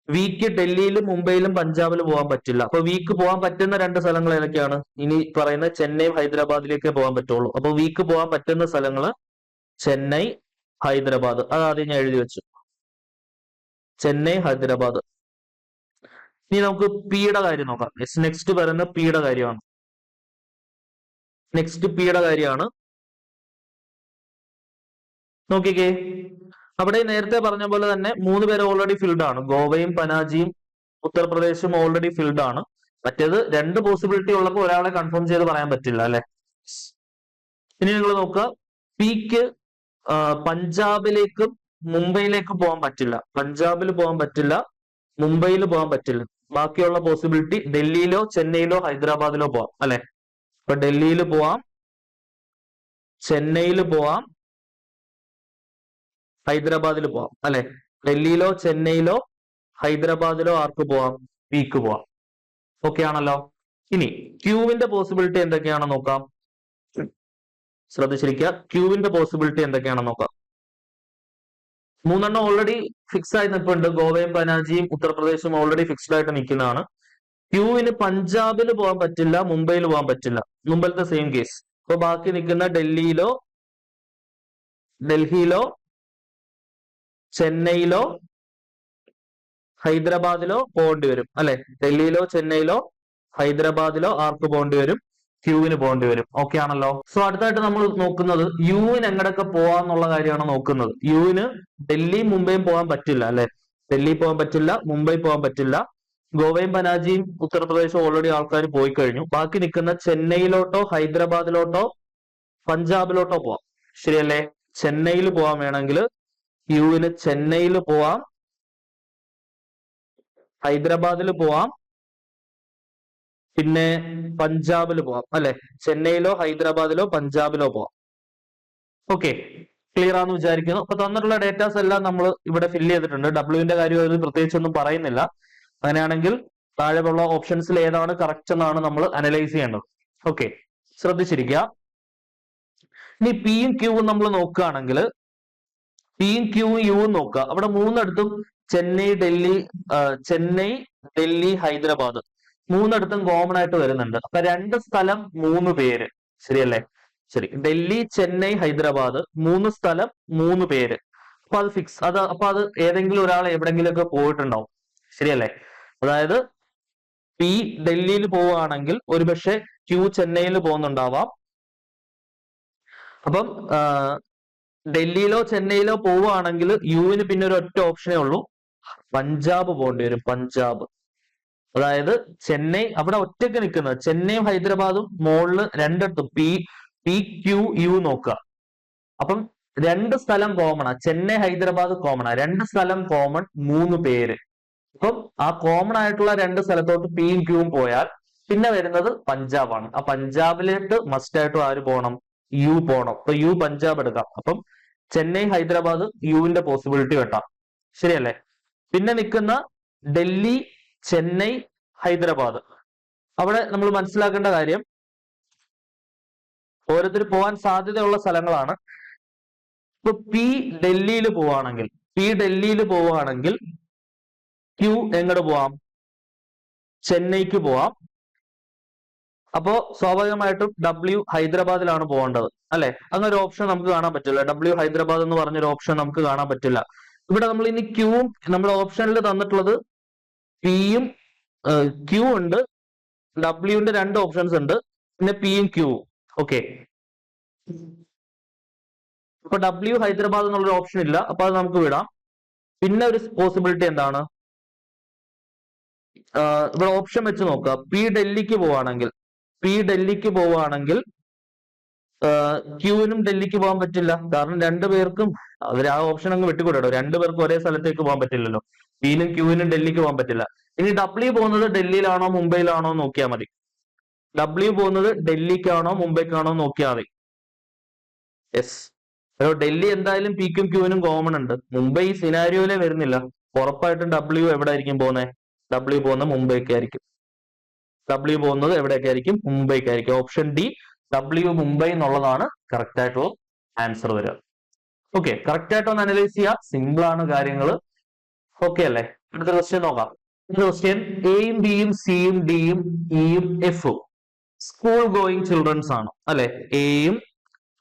വിക്ക് ഡൽഹിയിലും മുംബൈയിലും പഞ്ചാബിലും പോകാൻ പറ്റില്ല. അപ്പൊ വിക്ക് പോകാൻ പറ്റുന്ന 2 സ്ഥലങ്ങൾ ഏതൊക്കെയാണ്? ഇനി പറയുന്ന ചെന്നൈ, ഹൈദരാബാദിലേക്കേ പോകാൻ പറ്റുള്ളൂ. അപ്പൊ വിക്ക് പോകാൻ പറ്റുന്ന സ്ഥലങ്ങള് ചെന്നൈ, ഹൈദരാബാദ്. അത് ആദ്യം ഞാൻ എഴുതി വെച്ചു, ചെന്നൈ, ഹൈദരാബാദ്. ഇനി നമുക്ക് പിയുടെ കാര്യം നോക്കാം. നെക്സ്റ്റ് പറയുന്ന പിയുടെ കാര്യമാണ്. നോക്കിക്കേ, അവിടെ നേരത്തെ പറഞ്ഞ പോലെ തന്നെ 3 പേര് ഓൾറെഡി ഫിൽഡ് ആണ്. ഗോവയും പനാജിയും ഉത്തർപ്രദേശും ഓൾറെഡി ഫിൽഡ് ആണ്. മറ്റേത് 2 പോസിബിലിറ്റി ഉള്ളപ്പോൾ ഒരാളെ കൺഫേം ചെയ്ത് പറയാൻ പറ്റില്ല, അല്ലെ? ഇനി നിങ്ങൾ നോക്കുക, പിക്ക് പഞ്ചാബിലേക്കും മുംബൈയിലേക്കും പോകാൻ പറ്റില്ല. പഞ്ചാബിൽ പോകാൻ പറ്റില്ല, മുംബൈയിൽ പോകാൻ പറ്റില്ല. ബാക്കിയുള്ള പോസിബിലിറ്റി ഡൽഹിയിലോ ചെന്നൈയിലോ ഹൈദരാബാദിലോ പോവാം, അല്ലെ? ഇപ്പൊ ഡൽഹിയിൽ പോവാം, ചെന്നൈയിൽ പോവാം, ഹൈദരാബാദിൽ പോവാം, അല്ലെ? ഡൽഹിയിലോ ചെന്നൈയിലോ ഹൈദരാബാദിലോ ആർക്ക് പോവാം? പിക്ക് പോവാം. ഓക്കെ ആണല്ലോ? ഇനി ക്യൂവിന്റെ പോസിബിലിറ്റി എന്തൊക്കെയാണെന്ന് നോക്കാം. ശ്രദ്ധിച്ചിരിക്കുക, ക്യൂവിന്റെ പോസിബിലിറ്റി എന്തൊക്കെയാണെന്ന് നോക്കാം. 3 ഓൾറെഡി ഫിക്സ് ആയി നിൽപ്പുണ്ട്. ഗോവയും പനാജിയും ഉത്തർപ്രദേശും ഓൾറെഡി ഫിക്സ്ഡ് ആയിട്ട് നിൽക്കുന്നതാണ്. ക്യൂവിന് പഞ്ചാബിൽ പോകാൻ പറ്റില്ല, മുംബൈയിൽ പോകാൻ പറ്റില്ല. മുമ്പത്തെ സെയിം കേസ്. അപ്പൊ ബാക്കി നിൽക്കുന്ന ഡൽഹിയിലോ ചെന്നൈയിലോ ഹൈദരാബാദിലോ പോകേണ്ടി വരും, അല്ലെ? ഡൽഹിയിലോ ചെന്നൈയിലോ ഹൈദരാബാദിലോ ആർക്ക് പോകേണ്ടി വരും? ക്യൂവിന് പോകേണ്ടി വരും. ഓക്കെ ആണല്ലോ. സോ അടുത്തായിട്ട് നമ്മൾ നോക്കുന്നത് യുവിന് എങ്ങടൊക്കെ പോവാന്നുള്ള കാര്യമാണ് നോക്കുന്നത്. യുവിന് ഡൽഹി മുംബൈയും പോകാൻ പറ്റില്ല അല്ലെ? ഡൽഹി പോകാൻ പറ്റില്ല, മുംബൈ പോകാൻ പറ്റില്ല. ഗോവയും പനാജിയും ഉത്തർപ്രദേശും ഓൾറെഡി ആൾക്കാർ പോയി കഴിഞ്ഞു. ബാക്കി നിൽക്കുന്ന ചെന്നൈയിലോട്ടോ ഹൈദരാബാദിലോട്ടോ പഞ്ചാബിലോട്ടോ പോവാം. ശരിയല്ലേ? ചെന്നൈയിൽ പോവാൻ വേണമെങ്കിൽ യുവിന് ചെന്നൈയിൽ പോവാം, ഹൈദരാബാദിൽ പോവാം, പിന്നെ പഞ്ചാബിൽ പോവാം അല്ലെ? ചെന്നൈയിലോ ഹൈദരാബാദിലോ പഞ്ചാബിലോ പോവാം. ഓക്കെ, ക്ലിയർ ആണെന്ന് വിചാരിക്കുന്നു. അപ്പൊ തന്നിട്ടുള്ള ഡേറ്റാസ് എല്ലാം നമ്മൾ ഇവിടെ ഫില്ല് ചെയ്തിട്ടുണ്ട്. ഡബ്ല്യുവിന്റെ കാര്യം ഒരു പ്രത്യേകിച്ചൊന്നും പറയുന്നില്ല. അങ്ങനെയാണെങ്കിൽ താഴെയുള്ള ഓപ്ഷൻസിൽ ഏതാണ് കറക്റ്റ് എന്നാണ് നമ്മൾ അനലൈസ് ചെയ്യേണ്ടത്. ഓക്കെ, ശ്രദ്ധിച്ചിരിക്കുക. ഇനി പിയും ക്യൂവും നമ്മൾ നോക്കുകയാണെങ്കിൽ പിയും ക്യൂവും യുവും നോക്കുക. അവിടെ മൂന്നിടത്തും ചെന്നൈ, ഡൽഹി, ഹൈദരാബാദ് മൂന്നിടത്തും കോമൺ ആയിട്ട് വരുന്നുണ്ട്. അപ്പൊ 2 സ്ഥലം 3 പേര്. ശരിയല്ലേ? ശരി. ഡൽഹി, ചെന്നൈ, ഹൈദരാബാദ് 3 സ്ഥലം 3 പേര്. അപ്പൊ അത് ഫിക്സ്. അപ്പൊ അത് ഏതെങ്കിലും ഒരാൾ എവിടെങ്കിലും ഒക്കെ പോയിട്ടുണ്ടാവും. ശരിയല്ലേ? അതായത് പി ഡൽഹിയിൽ പോവുകയാണെങ്കിൽ ഒരുപക്ഷെ ക്യൂ ചെന്നൈയിൽ പോകുന്നുണ്ടാവാം. അപ്പം ഡൽഹിയിലോ ചെന്നൈയിലോ പോവുകയാണെങ്കിൽ യുവിന് പിന്നെ ഒരു ഒറ്റ ഓപ്ഷനേ ഉള്ളൂ, പഞ്ചാബ് പോകേണ്ടി വരും. പഞ്ചാബ്, അതായത് ചെന്നൈ അവിടെ ഒറ്റയ്ക്ക് നിൽക്കുന്നത്. ചെന്നൈയും ഹൈദരാബാദും മുകളിൽ രണ്ടിടത്തും പി ക്യൂ യു നോക്കുക. അപ്പം 2 സ്ഥലം കോമണാ. ചെന്നൈ ഹൈദരാബാദ് കോമണാ. 2 സ്ഥലം കോമൺ, 3 പേര്. അപ്പം ആ കോമൺ ആയിട്ടുള്ള 2 സ്ഥലത്തോട്ട് പിയും ക്യൂവും പോയാൽ പിന്നെ വരുന്നത് പഞ്ചാബാണ്. ആ പഞ്ചാബിലേക്ക് മസ്റ്റ് ആയിട്ടും ആര് പോകണം? യു പോകണം. അപ്പൊ യു പഞ്ചാബ് എടുക്കാം. അപ്പം ചെന്നൈ ഹൈദരാബാദ് യുവിന്റെ പോസിബിലിറ്റി വെട്ടാം. ശരിയല്ലേ? പിന്നെ നിൽക്കുന്ന ഡൽഹി, ചെന്നൈ, ഹൈദരാബാദ്. അവിടെ നമ്മൾ മനസ്സിലാക്കേണ്ട കാര്യം ഓരോരുത്തർ പോകാൻ സാധ്യതയുള്ള സ്ഥലങ്ങളാണ്. ഇപ്പൊ പി ഡൽഹിയിൽ പോവുകയാണെങ്കിൽ ക്യൂ എങ്ങോട്ട് പോവാം? ചെന്നൈക്ക് പോവാം. അപ്പോ സ്വാഭാവികമായിട്ടും ഡബ്ല്യു ഹൈദരാബാദിലാണ് പോകേണ്ടത് അല്ലെ? അങ്ങനെ ഒരു ഓപ്ഷൻ നമുക്ക് കാണാൻ പറ്റില്ല. ഡബ്ല്യു ഹൈദരാബാദ് എന്ന് പറഞ്ഞൊരു ഓപ്ഷൻ നമുക്ക് കാണാൻ പറ്റില്ല. ഇവിടെ നമ്മൾ ഇനി ക്യൂവും നമ്മുടെ ഓപ്ഷനിൽ തന്നിട്ടുള്ളത് പിയും ക്യൂ ഉണ്ട്, ഡബ്ല്യുവിന്റെ 2 ഓപ്ഷൻസ് ഉണ്ട്, പിന്നെ പിയും ക്യൂവും. ഓക്കെ, അപ്പൊ ഡബ്ല്യു ഹൈദരാബാദ് എന്നുള്ളൊരു ഓപ്ഷൻ ഇല്ല. അപ്പൊ അത് നമുക്ക് വിടാം. പിന്നെ ഒരു പോസിബിലിറ്റി എന്താണ്? ഇവിടെ ഓപ്ഷൻ വെച്ച് നോക്കുക. പി ഡൽഹിക്ക് പോവുകയാണെങ്കിൽ ക്യൂവിനും ഡൽഹിക്ക് പോകാൻ പറ്റില്ല. കാരണം 2 പേർക്കും അവർ ആ ഓപ്ഷൻ അങ്ങ് വെട്ടിക്കൂടോ. 2 പേർക്കും ഒരേ സ്ഥലത്തേക്ക് പോകാൻ പറ്റില്ലല്ലോ. പിനും ക്യൂവിനും ഡൽഹിക്ക് പോകാൻ പറ്റില്ല. ഇനി ഡബ്ല്യു പോകുന്നത് ഡൽഹിയിലാണോ മുംബൈയിലാണോ നോക്കിയാൽ മതി. ഡബ്ല്യു പോകുന്നത് ഡൽഹിക്കാണോ മുംബൈക്കാണോ നോക്കിയാൽ മതി. യെസ്, ഡൽഹി എന്തായാലും പിക്കും ക്യൂവിനും കോമൺ ഉണ്ട്. മുംബൈ സിനാരിയോയിലെ വരുന്നില്ല. ഉറപ്പായിട്ടും ഡബ്ല്യു എവിടെ ആയിരിക്കും പോകുന്നത്? ഡബ്ല്യു പോകുന്നത് മുംബൈക്കായിരിക്കും. മുംബൈക്കായിരിക്കും. ഓപ്ഷൻ ഡി, ഡബ്ല്യു മുംബൈ എന്നുള്ളതാണ് കറക്റ്റ് ആയിട്ടുള്ള ആൻസർ വരിക. ഓക്കെ, കറക്റ്റ് ആയിട്ട് ഒന്ന് അനലൈസ് ചെയ്യുക. സിമ്പിൾ ആണ് കാര്യങ്ങൾ. ഓക്കെ അല്ലേ? അടുത്ത ക്വസ്റ്റ്യൻ നോക്കാം. ക്വസ്റ്റ്യൻ എയും ബിയും സിയും ഡിയും ഇയും എഫും സ്കൂൾ ഗോയിങ് ചിൽഡ്രൻസ് ആണ് അല്ലെ? എയും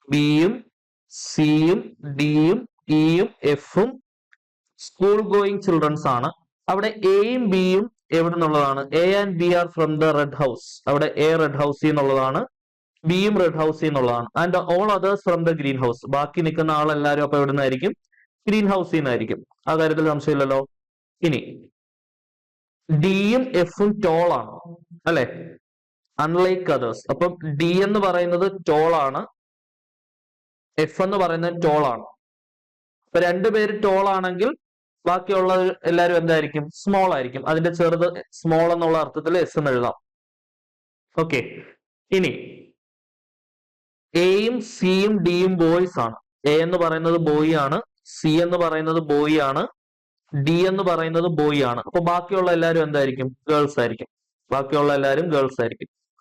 ബിയും സിയും ഡിയും ഇയും എഫും സ്കൂൾ ഗോയിങ് ചിൽഡ്രൻസ് ആണ്. അവിടെ എയും ബിയും എവിടെ നിന്നുള്ളതാണ്? A and B are from the red house. അവിടെ എ റെഡ് ഹൗസിൽ നിന്നുള്ളതാണ്, ബിയും റെഡ് ഹൗസിൽ നിന്നുള്ളതാണ്. And all others from the green house. ബാക്കി നിൽക്കുന്ന ആളെല്ലാരും അപ്പൊ എവിടെ നിന്നായിരിക്കും? ഗ്രീൻ ഹൗസിൽ നിന്നായിരിക്കും. ആ കാര്യത്തിൽ സംശയമില്ലല്ലോ. ഇനി ഡിയും എഫും ടോൾ ആണ് അല്ലെ? Unlike others. അപ്പം ഡി എന്ന് പറയുന്നത് ടോൾ ആണ്, എഫ് എന്ന് പറയുന്നത് ടോൾ ആണ്. അപ്പൊ 2 പേര് ടോൾ ആണെങ്കിൽ ബാക്കിയുള്ള എല്ലാവരും എന്തായിരിക്കും? സ്മോൾ ആയിരിക്കും. അതിന്റെ ചെറുത് സ്മോൾ എന്നുള്ള അർത്ഥത്തിൽ എസ് എന്ന് എഴുതാം. ഓക്കെ, ഇനി എയും സിയും ഡിയും ബോയ്സ് ആണ്. എ എന്ന് പറയുന്നത് ബോയ് ആണ്, സി എന്ന് പറയുന്നത് ബോയ് ആണ്, ഡി എന്ന് പറയുന്നത് ബോയ് ആണ്. അപ്പൊ ബാക്കിയുള്ള എല്ലാവരും എന്തായിരിക്കും? ഗേൾസ് ആയിരിക്കും.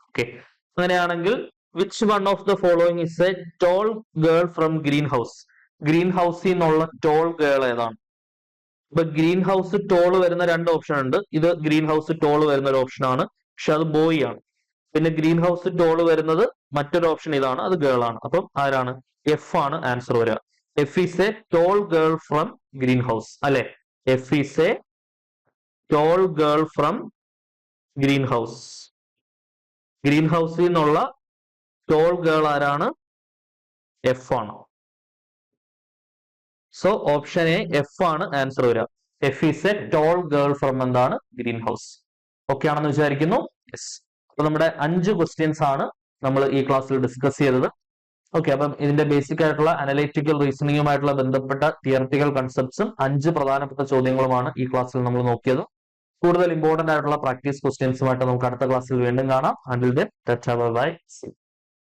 ഓക്കെ, അങ്ങനെയാണെങ്കിൽ which one of the following is a tall girl from green house? Green ഹൗസിൽ നിന്നുള്ള ടോൾ ഗേൾ ഏതാണ്? ഇപ്പൊ ഗ്രീൻ ഹൗസ് ടോൾ വരുന്ന 2 ഓപ്ഷൻ ഉണ്ട്. ഇത് ഗ്രീൻ ഹൗസ് ടോൾ വരുന്ന ഒരു ഓപ്ഷൻ ആണ്, പക്ഷെ അത് ബോയ് ആണ്. പിന്നെ ഗ്രീൻ ഹൗസ് ടോൾ വരുന്നത് മറ്റൊരു ഓപ്ഷൻ ഇതാണ്, അത് ഗേൾ ആണ്. അപ്പം ആരാണ്? എഫ് ആണ് ആൻസർ വരിക. F is a tall girl from green house അല്ലെ? F is a tall girl from green house. Green ഹൗസിൽ നിന്നുള്ള ടോൾ ഗേൾ ആരാണ്? എഫ് ആണ്. സോ ഓപ്ഷൻ എ എഫ് ആണ് ആൻസർ വരിക. F is a tall girl from എന്താണ്? Green house. ഓക്കെ ആണെന്ന് വിചാരിക്കുന്നു. യെസ്. അപ്പൊ നമ്മുടെ 5 ക്വസ്റ്റ്യൻസ് ആണ് നമ്മൾ ഈ ക്ലാസ്സിൽ ഡിസ്കസ് ചെയ്തത്. ഓക്കെ, അപ്പം ഇതിന്റെ ബേസിക് ആയിട്ടുള്ള അനലൈറ്റിക്കൽ റീസണിങ്ങുമായിട്ടുള്ള ബന്ധപ്പെട്ട തിയററ്റിക്കൽ കൺസെപ്റ്റ്സും 5 പ്രധാനപ്പെട്ട ചോദ്യങ്ങളുമാണ് ഈ ക്ലാസ്സിൽ നമ്മൾ നോക്കിയത്. കൂടുതൽ ഇമ്പോർട്ടന്റ് ആയിട്ടുള്ള പ്രാക്ടീസ് ക്വസ്റ്റ്യൻസുമായിട്ട് നമുക്ക് അടുത്ത ക്ലാസ്സിൽ വീണ്ടും കാണാം. Until then, bye.